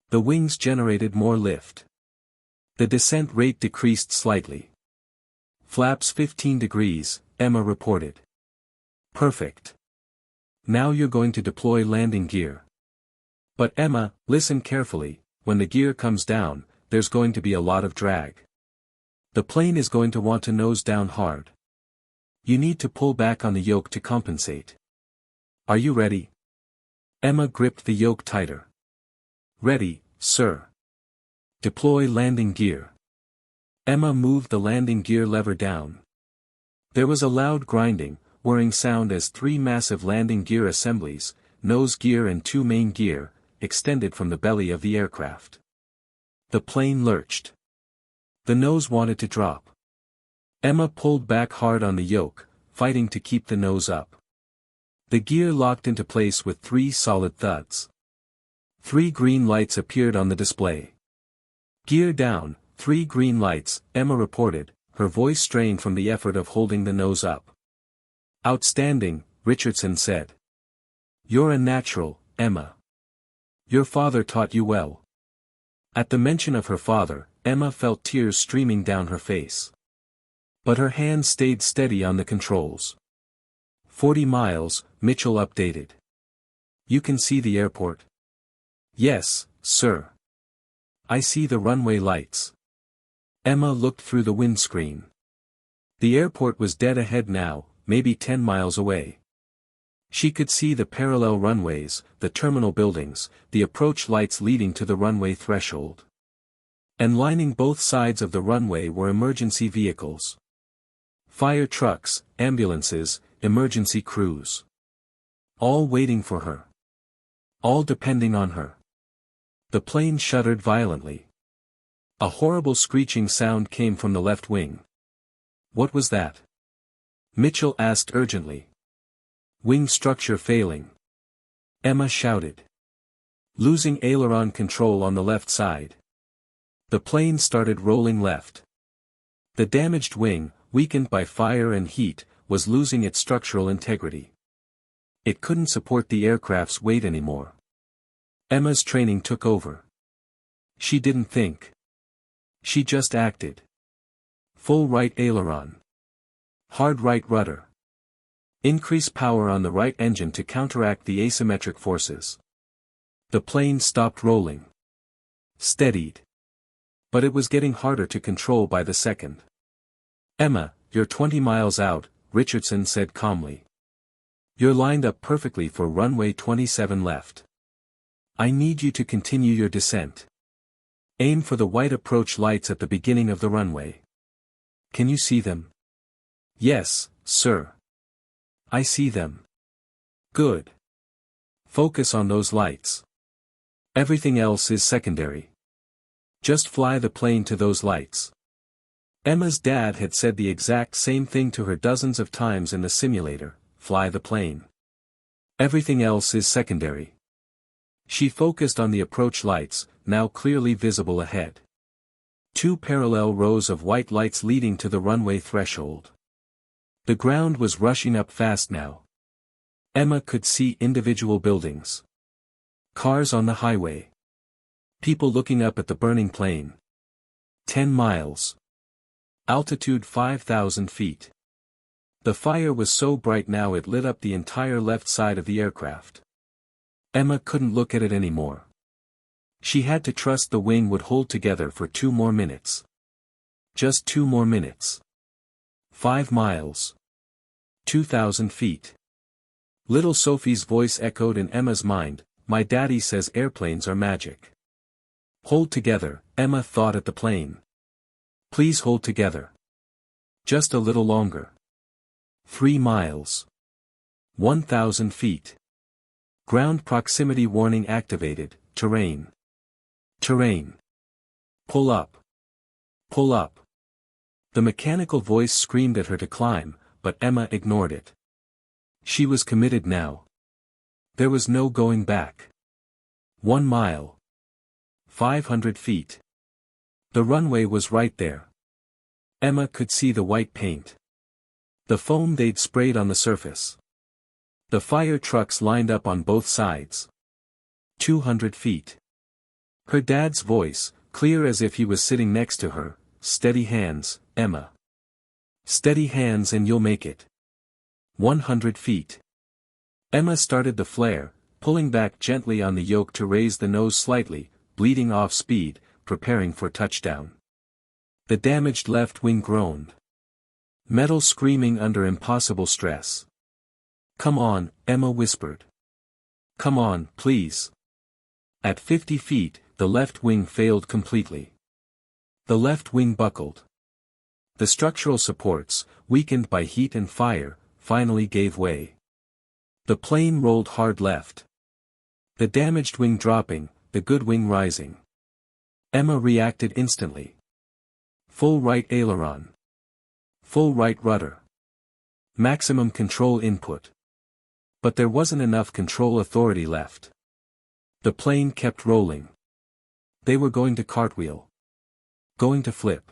The wings generated more lift. The descent rate decreased slightly. "Flaps 15 degrees, Emma reported. "Perfect. Now you're going to deploy landing gear. But Emma, listen carefully, when the gear comes down, there's going to be a lot of drag. The plane is going to want to nose down hard. You need to pull back on the yoke to compensate. Are you ready?" Emma gripped the yoke tighter. "Ready, sir." "Deploy landing gear." Emma moved the landing gear lever down. There was a loud grinding, whirring sound as 3 massive landing gear assemblies, nose gear and 2 main gear, extended from the belly of the aircraft. The plane lurched. The nose wanted to drop. Emma pulled back hard on the yoke, fighting to keep the nose up. The gear locked into place with 3 solid thuds. 3 green lights appeared on the display. "Gear down, 3 green lights," Emma reported, her voice strained from the effort of holding the nose up. "Outstanding," Richardson said. "You're a natural, Emma. Your father taught you well." At the mention of her father, Emma felt tears streaming down her face. But her hand stayed steady on the controls. 40 miles, Mitchell updated. You can see the airport? Yes, sir. I see the runway lights. Emma looked through the windscreen. The airport was dead ahead now, maybe 10 miles away. She could see the parallel runways, the terminal buildings, the approach lights leading to the runway threshold. And lining both sides of the runway were emergency vehicles. Fire trucks, ambulances, emergency crews. All waiting for her. All depending on her. The plane shuddered violently. A horrible screeching sound came from the left wing. What was that? Mitchell asked urgently. Wing structure failing. Emma shouted. Losing aileron control on the left side. The plane started rolling left. The damaged wing, weakened by fire and heat, was losing its structural integrity. It couldn't support the aircraft's weight anymore. Emma's training took over. She didn't think. She just acted. Full right aileron. Hard right rudder. Increase power on the right engine to counteract the asymmetric forces. The plane stopped rolling. Steadied. But it was getting harder to control by the second. Emma, you're 20 miles out, Richardson said calmly. You're lined up perfectly for runway 27 left. I need you to continue your descent. Aim for the white approach lights at the beginning of the runway. Can you see them? Yes, sir. I see them. Good. Focus on those lights. Everything else is secondary. Just fly the plane to those lights. Emma's dad had said the exact same thing to her dozens of times in the simulator, fly the plane. Everything else is secondary. She focused on the approach lights, now clearly visible ahead. 2 parallel rows of white lights leading to the runway threshold. The ground was rushing up fast now. Emma could see individual buildings. Cars on the highway. People looking up at the burning plane. 10 miles. Altitude 5,000 feet. The fire was so bright now it lit up the entire left side of the aircraft. Emma couldn't look at it anymore. She had to trust the wing would hold together for 2 more minutes. Just 2 more minutes. 5 miles. 2,000 feet. Little Sophie's voice echoed in Emma's mind, my daddy says airplanes are magic. Hold together, Emma thought at the plane. Please hold together. Just a little longer. 3 miles. 1,000 feet. Ground proximity warning activated, terrain. Terrain. Pull up. Pull up. The mechanical voice screamed at her to climb, but Emma ignored it. She was committed now. There was no going back. 1 mile. 500 feet. The runway was right there. Emma could see the white paint. The foam they'd sprayed on the surface. The fire trucks lined up on both sides. 200 feet. Her dad's voice, clear as if he was sitting next to her, steady hands, Emma. Steady hands and you'll make it. 100 feet. Emma started the flare, pulling back gently on the yoke to raise the nose slightly, bleeding off speed, preparing for touchdown. The damaged left wing groaned. Metal screaming under impossible stress. Come on, Emma whispered. Come on, please. At 50 feet, the left wing failed completely. The left wing buckled. The structural supports, weakened by heat and fire, finally gave way. The plane rolled hard left. The damaged wing dropping, the good wing rising. Emma reacted instantly. Full right aileron. Full right rudder. Maximum control input. But there wasn't enough control authority left. The plane kept rolling. They were going to cartwheel. Going to flip.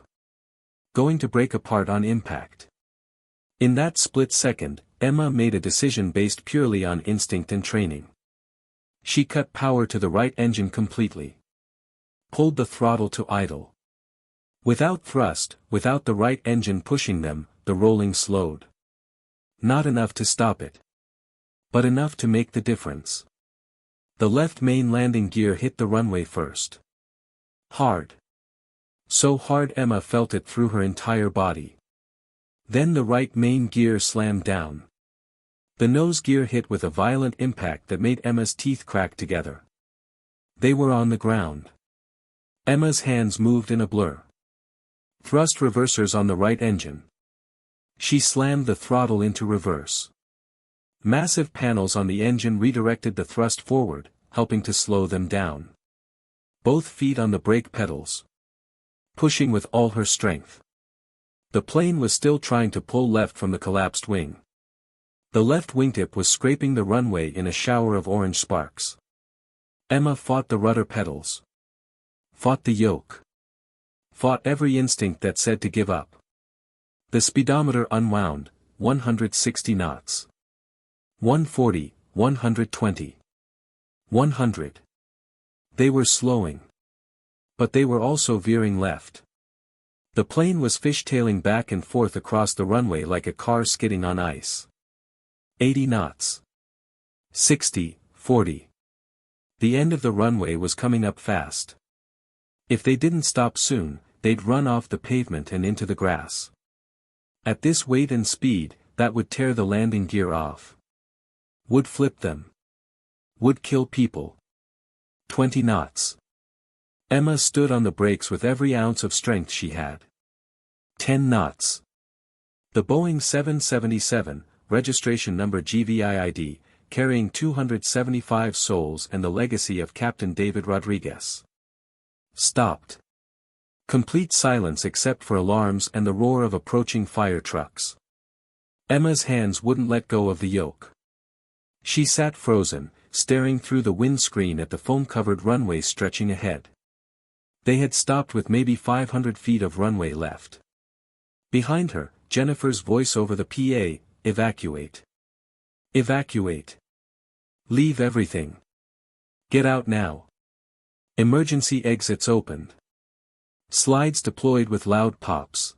Going to break apart on impact. In that split second, Emma made a decision based purely on instinct and training. She cut power to the right engine completely. Pulled the throttle to idle. Without thrust, without the right engine pushing them, the rolling slowed. Not enough to stop it, but enough to make the difference. The left main landing gear hit the runway first. Hard. So hard Emma felt it through her entire body. Then the right main gear slammed down. The nose gear hit with a violent impact that made Emma's teeth crack together. They were on the ground. Emma's hands moved in a blur. Thrust reversers on the right engine. She slammed the throttle into reverse. Massive panels on the engine redirected the thrust forward, helping to slow them down. Both feet on the brake pedals. Pushing with all her strength. The plane was still trying to pull left from the collapsed wing. The left wingtip was scraping the runway in a shower of orange sparks. Emma fought the rudder pedals. Fought the yoke. Fought every instinct that said to give up. The speedometer unwound, 160 knots. 140, 120. 100. They were slowing. But they were also veering left. The plane was fishtailing back and forth across the runway like a car skidding on ice. 80 knots. 60, 40. The end of the runway was coming up fast. If they didn't stop soon, they'd run off the pavement and into the grass. At this weight and speed, that would tear the landing gear off. Would flip them. Would kill people. 20 knots. Emma stood on the brakes with every ounce of strength she had. 10 knots. The Boeing 777, registration number GVIID, carrying 275 souls and the legacy of Captain David Rodriguez. Stopped. Complete silence except for alarms and the roar of approaching fire trucks. Emma's hands wouldn't let go of the yoke. She sat frozen, staring through the windscreen at the foam-covered runway stretching ahead. They had stopped with maybe 500 feet of runway left. Behind her, Jennifer's voice over the PA, "Evacuate. Evacuate. Leave everything. Get out now. Emergency exits opened. Slides deployed with loud pops.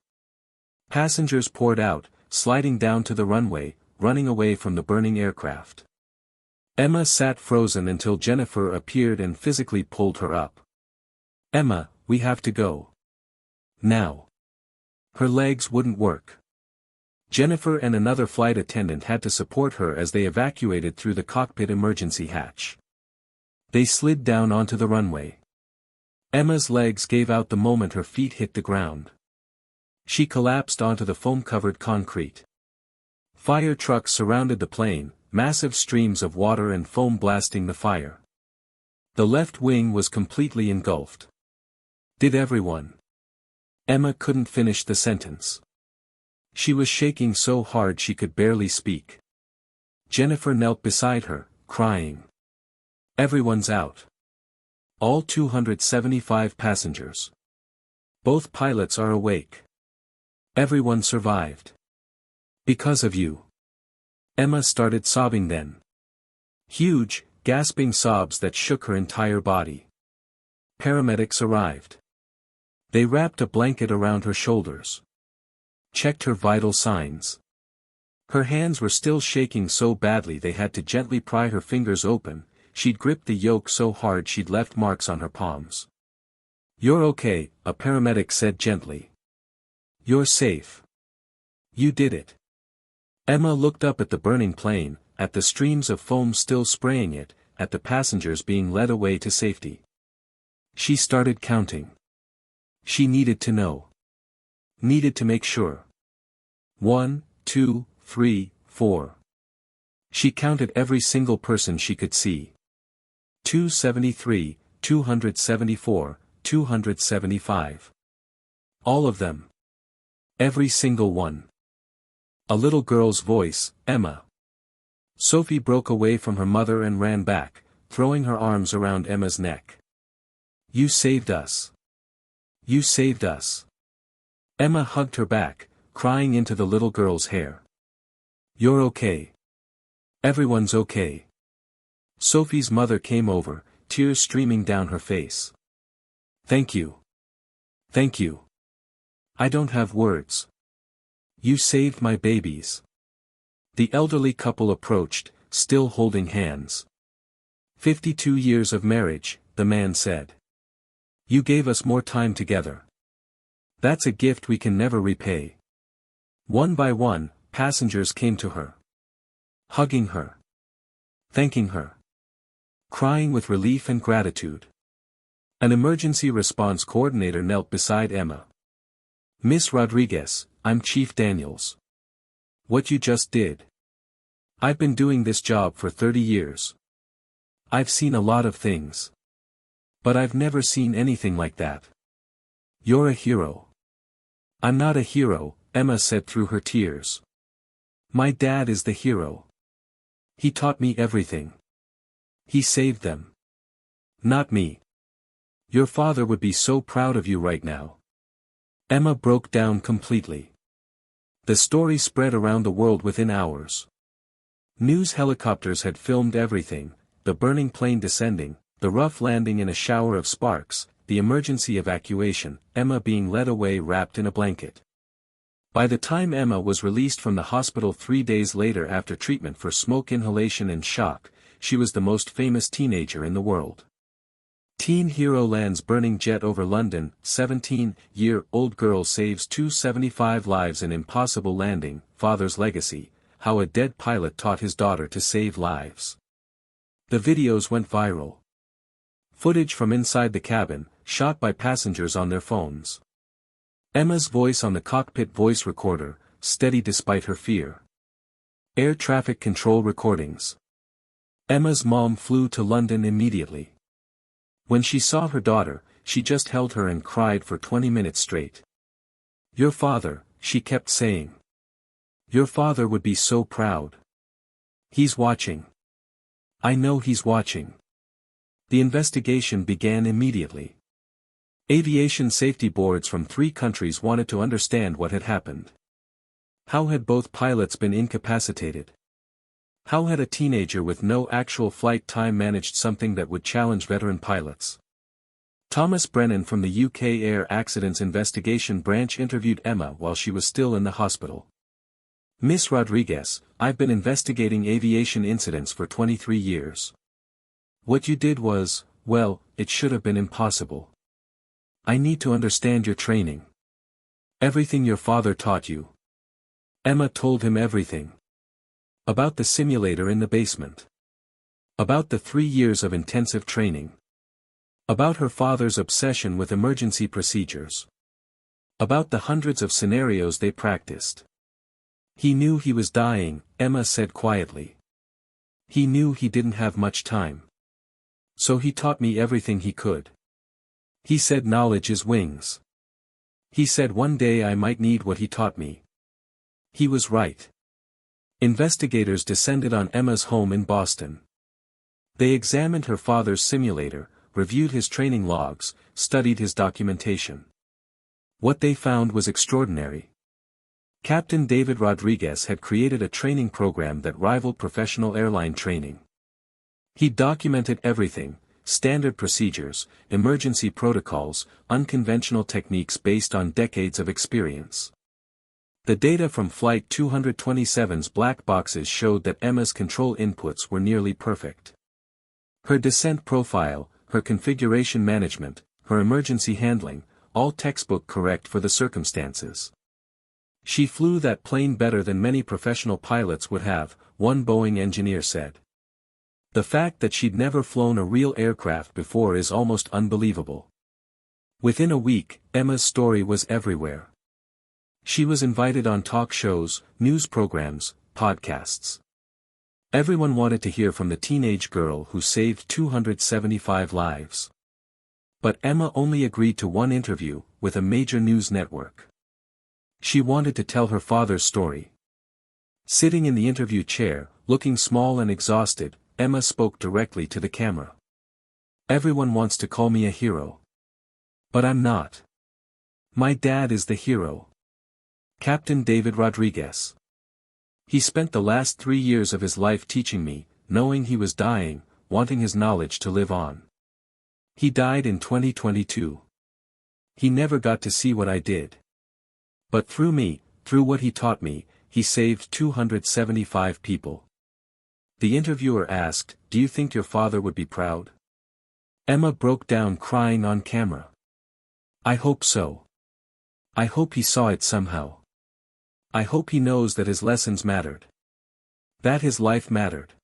Passengers poured out, sliding down to the runway, running away from the burning aircraft." Emma sat frozen until Jennifer appeared and physically pulled her up. "Emma, we have to go. Now." Her legs wouldn't work. Jennifer and another flight attendant had to support her as they evacuated through the cockpit emergency hatch. They slid down onto the runway. Emma's legs gave out the moment her feet hit the ground. She collapsed onto the foam-covered concrete. Fire trucks surrounded the plane, massive streams of water and foam blasting the fire. The left wing was completely engulfed. Did everyone? Emma couldn't finish the sentence. She was shaking so hard she could barely speak. Jennifer knelt beside her, crying. "Everyone's out. All 275 passengers. Both pilots are awake. Everyone survived. Because of you." Emma started sobbing then. Huge, gasping sobs that shook her entire body. Paramedics arrived. They wrapped a blanket around her shoulders. Checked her vital signs. Her hands were still shaking so badly they had to gently pry her fingers open. She'd gripped the yoke so hard she'd left marks on her palms. "You're okay," a paramedic said gently. "You're safe. You did it." Emma looked up at the burning plane, at the streams of foam still spraying it, at the passengers being led away to safety. She started counting. She needed to know. Needed to make sure. 1, 2, 3, 4. She counted every single person she could see. 273, 274, 275. All of them. Every single one. A little girl's voice, "Emma." Sophie broke away from her mother and ran back, throwing her arms around Emma's neck. "You saved us. You saved us." Emma hugged her back, crying into the little girl's hair. "You're okay. Everyone's okay." Sophie's mother came over, tears streaming down her face. "Thank you. Thank you." I don't have words. You saved my babies. The elderly couple approached, still holding hands. 52 years of marriage, the man said. You gave us more time together. That's a gift we can never repay. One by one, passengers came to her. Hugging her. Thanking her. Crying with relief and gratitude. An emergency response coordinator knelt beside Emma. Miss Rodriguez, I'm Chief Daniels. What you just did. I've been doing this job for 30 years. I've seen a lot of things. But I've never seen anything like that. You're a hero. I'm not a hero, Emma said through her tears. My dad is the hero. He taught me everything. He saved them. Not me. Your father would be so proud of you right now. Emma broke down completely. The story spread around the world within hours. News helicopters had filmed everything, the burning plane descending, the rough landing in a shower of sparks, the emergency evacuation, Emma being led away wrapped in a blanket. By the time Emma was released from the hospital 3 days later after treatment for smoke inhalation and shock, she was the most famous teenager in the world. Teen hero lands burning jet over London, 17-year-old girl saves 275 lives in impossible landing, father's legacy, how a dead pilot taught his daughter to save lives. The videos went viral. Footage from inside the cabin, shot by passengers on their phones. Emma's voice on the cockpit voice recorder, steady despite her fear. Air traffic control recordings. Emma's mom flew to London immediately. When she saw her daughter, she just held her and cried for 20 minutes straight. Your father, she kept saying. Your father would be so proud. He's watching. I know he's watching. The investigation began immediately. Aviation safety boards from 3 countries wanted to understand what had happened. How had both pilots been incapacitated? How had a teenager with no actual flight time managed something that would challenge veteran pilots? Thomas Brennan from the UK Air Accidents Investigation Branch interviewed Emma while she was still in the hospital. Miss Rodriguez, I've been investigating aviation incidents for 23 years. What you did was, well, it should have been impossible. I need to understand your training. Everything your father taught you. Emma told him everything. About the simulator in the basement. About the 3 years of intensive training. About her father's obsession with emergency procedures. About the hundreds of scenarios they practiced. He knew he was dying, Emma said quietly. He knew he didn't have much time. So he taught me everything he could. He said knowledge is wings. He said one day I might need what he taught me. He was right. Investigators descended on Emma's home in Boston. They examined her father's simulator, reviewed his training logs, studied his documentation. What they found was extraordinary. Captain David Rodriguez had created a training program that rivaled professional airline training. He documented everything: standard procedures, emergency protocols, unconventional techniques based on decades of experience. The data from Flight 227's black boxes showed that Emma's control inputs were nearly perfect. Her descent profile, her configuration management, her emergency handling, all textbook correct for the circumstances. She flew that plane better than many professional pilots would have, one Boeing engineer said. The fact that she'd never flown a real aircraft before is almost unbelievable. Within a week, Emma's story was everywhere. She was invited on talk shows, news programs, podcasts. Everyone wanted to hear from the teenage girl who saved 275 lives. But Emma only agreed to one interview, with a major news network. She wanted to tell her father's story. Sitting in the interview chair, looking small and exhausted, Emma spoke directly to the camera. Everyone wants to call me a hero. But I'm not. My dad is the hero. Captain David Rodriguez. He spent the last 3 years of his life teaching me, knowing he was dying, wanting his knowledge to live on. He died in 2022. He never got to see what I did. But through me, through what he taught me, he saved 275 people. The interviewer asked, "Do you think your father would be proud?" Emma broke down crying on camera. "I hope so. I hope he saw it somehow. I hope he knows that his lessons mattered. That his life mattered.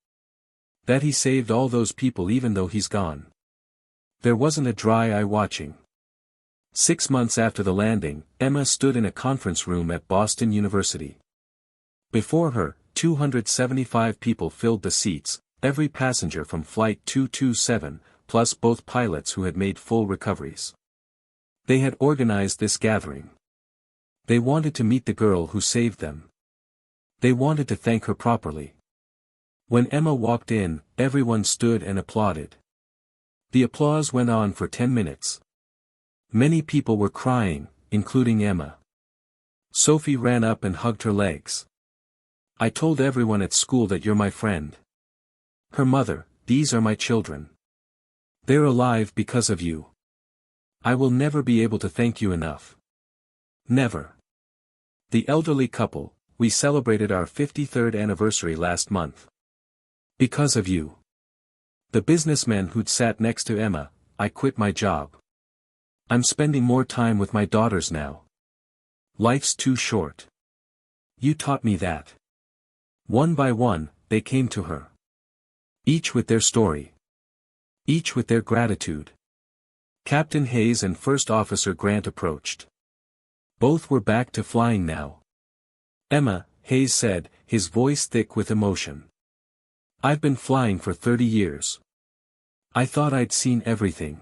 That he saved all those people even though he's gone." There wasn't a dry eye watching. 6 months after the landing, Emma stood in a conference room at Boston University. Before her, 275 people filled the seats, every passenger from Flight 227, plus both pilots who had made full recoveries. They had organized this gathering. They wanted to meet the girl who saved them. They wanted to thank her properly. When Emma walked in, everyone stood and applauded. The applause went on for 10 minutes. Many people were crying, including Emma. Sophie ran up and hugged her legs. "I told everyone at school that you're my friend." Her mother, "These are my children. They're alive because of you. I will never be able to thank you enough. Never." The elderly couple, "We celebrated our 53rd anniversary last month. Because of you." The businessman who'd sat next to Emma, "I quit my job. I'm spending more time with my daughters now. Life's too short. You taught me that." One by one, they came to her. Each with their story. Each with their gratitude. Captain Hayes and First Officer Grant approached. Both were back to flying now. "Emma," Hayes said, his voice thick with emotion. "I've been flying for 30 years. I thought I'd seen everything.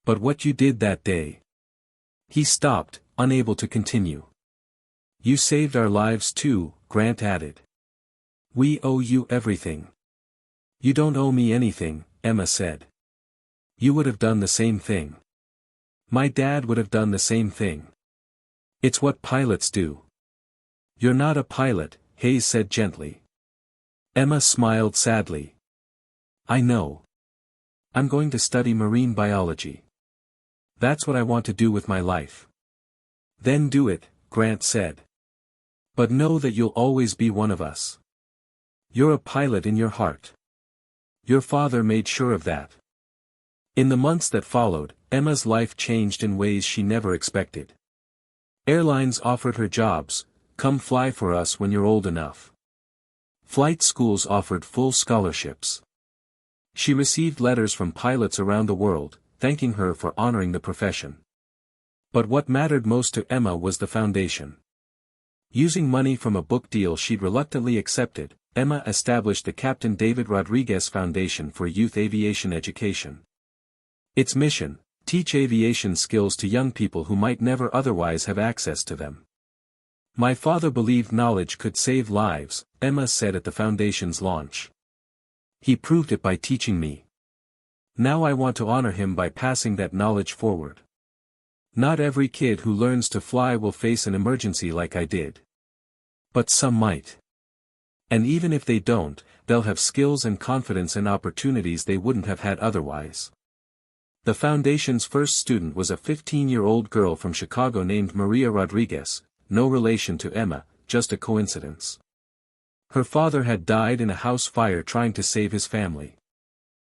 But what you did that day..." He stopped, unable to continue. "You saved our lives too," Grant added. "We owe you everything." "You don't owe me anything," Emma said. "You would have done the same thing. My dad would have done the same thing. It's what pilots do." "You're not a pilot," Hayes said gently. Emma smiled sadly. "I know. I'm going to study marine biology. That's what I want to do with my life." "Then do it," Grant said. "But know that you'll always be one of us. You're a pilot in your heart. Your father made sure of that." In the months that followed, Emma's life changed in ways she never expected. Airlines offered her jobs. "Come fly for us when you're old enough." Flight schools offered full scholarships. She received letters from pilots around the world, thanking her for honoring the profession. But what mattered most to Emma was the foundation. Using money from a book deal she'd reluctantly accepted, Emma established the Captain David Rodriguez Foundation for Youth Aviation Education. Its mission: teach aviation skills to young people who might never otherwise have access to them. "My father believed knowledge could save lives," Emma said at the foundation's launch. "He proved it by teaching me. Now I want to honor him by passing that knowledge forward. Not every kid who learns to fly will face an emergency like I did. But some might. And even if they don't, they'll have skills and confidence and opportunities they wouldn't have had otherwise." The foundation's first student was a 15-year-old girl from Chicago named Maria Rodriguez, no relation to Emma, just a coincidence. Her father had died in a house fire trying to save his family.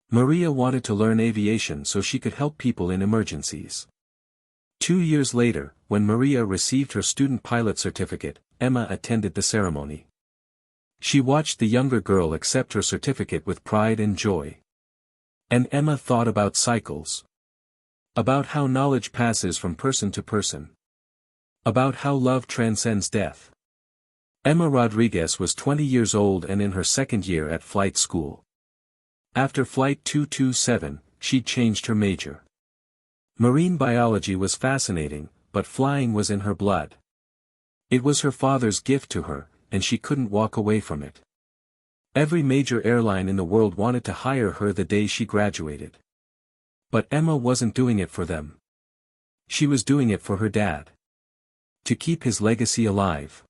Maria wanted to learn aviation so she could help people in emergencies. 2 years later, when Maria received her student pilot certificate, Emma attended the ceremony. She watched the younger girl accept her certificate with pride and joy. And Emma thought about cycles. About how knowledge passes from person to person. About how love transcends death. Emma Rodriguez was 20 years old and in her second year at flight school. After Flight 227, she changed her major. Marine biology was fascinating, but flying was in her blood. It was her father's gift to her, and she couldn't walk away from it. Every major airline in the world wanted to hire her the day she graduated. But Emma wasn't doing it for them. She was doing it for her dad. To keep his legacy alive.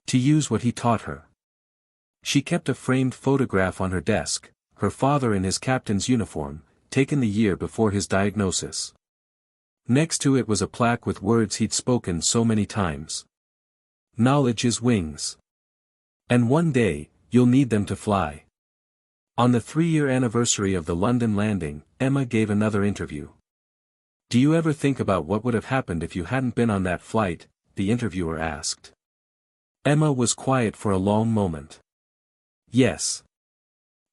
To use what he taught her. She kept a framed photograph on her desk, her father in his captain's uniform, taken the year before his diagnosis. Next to it was a plaque with words he'd spoken so many times. Knowledge is wings. And one day, you'll need them to fly. On the 3-year anniversary of the London landing, Emma gave another interview. Do you ever think about what would have happened if you hadn't been on that flight? The interviewer asked. Emma was quiet for a long moment. Yes.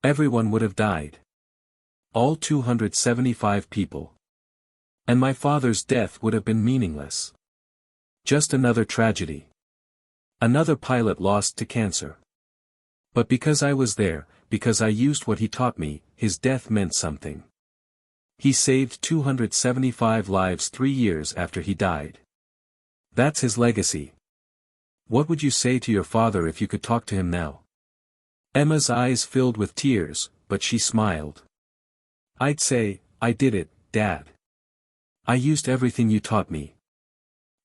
Everyone would have died. All 275 people. And my father's death would have been meaningless. Just another tragedy. Another pilot lost to cancer. But because I was there, because I used what he taught me, his death meant something. He saved 275 lives 3 years after he died. That's his legacy. What would you say to your father if you could talk to him now? Emma's eyes filled with tears, but she smiled. I'd say, I did it, Dad. I used everything you taught me.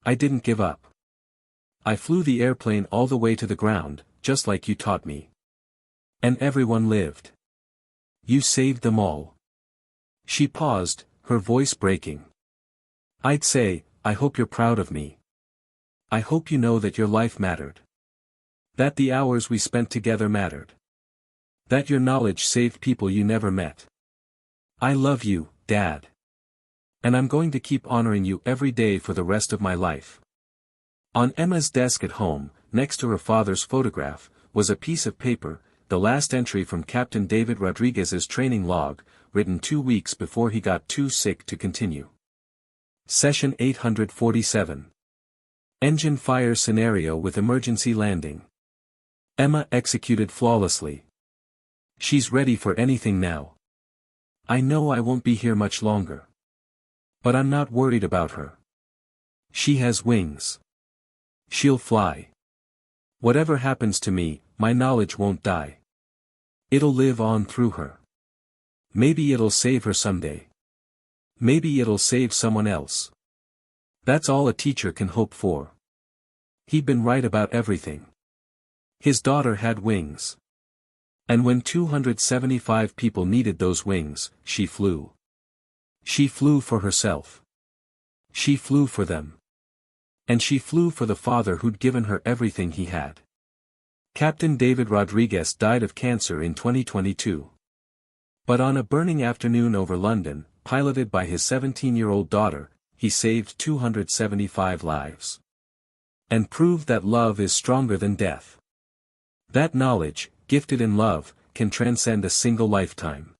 I didn't give up. I flew the airplane all the way to the ground, just like you taught me. And everyone lived. You saved them all. She paused, her voice breaking. I'd say, I hope you're proud of me. I hope you know that your life mattered. That the hours we spent together mattered. That your knowledge saved people you never met. I love you, Dad. And I'm going to keep honoring you every day for the rest of my life. On Emma's desk at home, next to her father's photograph, was a piece of paper, the last entry from Captain David Rodriguez's training log, written 2 weeks before he got too sick to continue. Session 847. Engine fire scenario with emergency landing. Emma executed flawlessly. She's ready for anything now. I know I won't be here much longer. But I'm not worried about her. She has wings. She'll fly. Whatever happens to me, my knowledge won't die. It'll live on through her. Maybe it'll save her someday. Maybe it'll save someone else. That's all a teacher can hope for. He'd been right about everything. His daughter had wings. And when 275 people needed those wings, she flew. She flew for herself. She flew for them. And she flew for the father who'd given her everything he had. Captain David Rodriguez died of cancer in 2022. But on a burning afternoon over London, piloted by his 17-year-old daughter, he saved 275 lives. And proved that love is stronger than death. That knowledge, gifted in love, can transcend a single lifetime.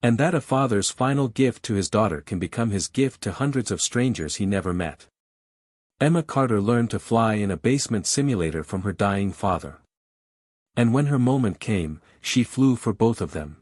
And that a father's final gift to his daughter can become his gift to hundreds of strangers he never met. Emma Carter learned to fly in a basement simulator from her dying father. And when her moment came, she flew for both of them.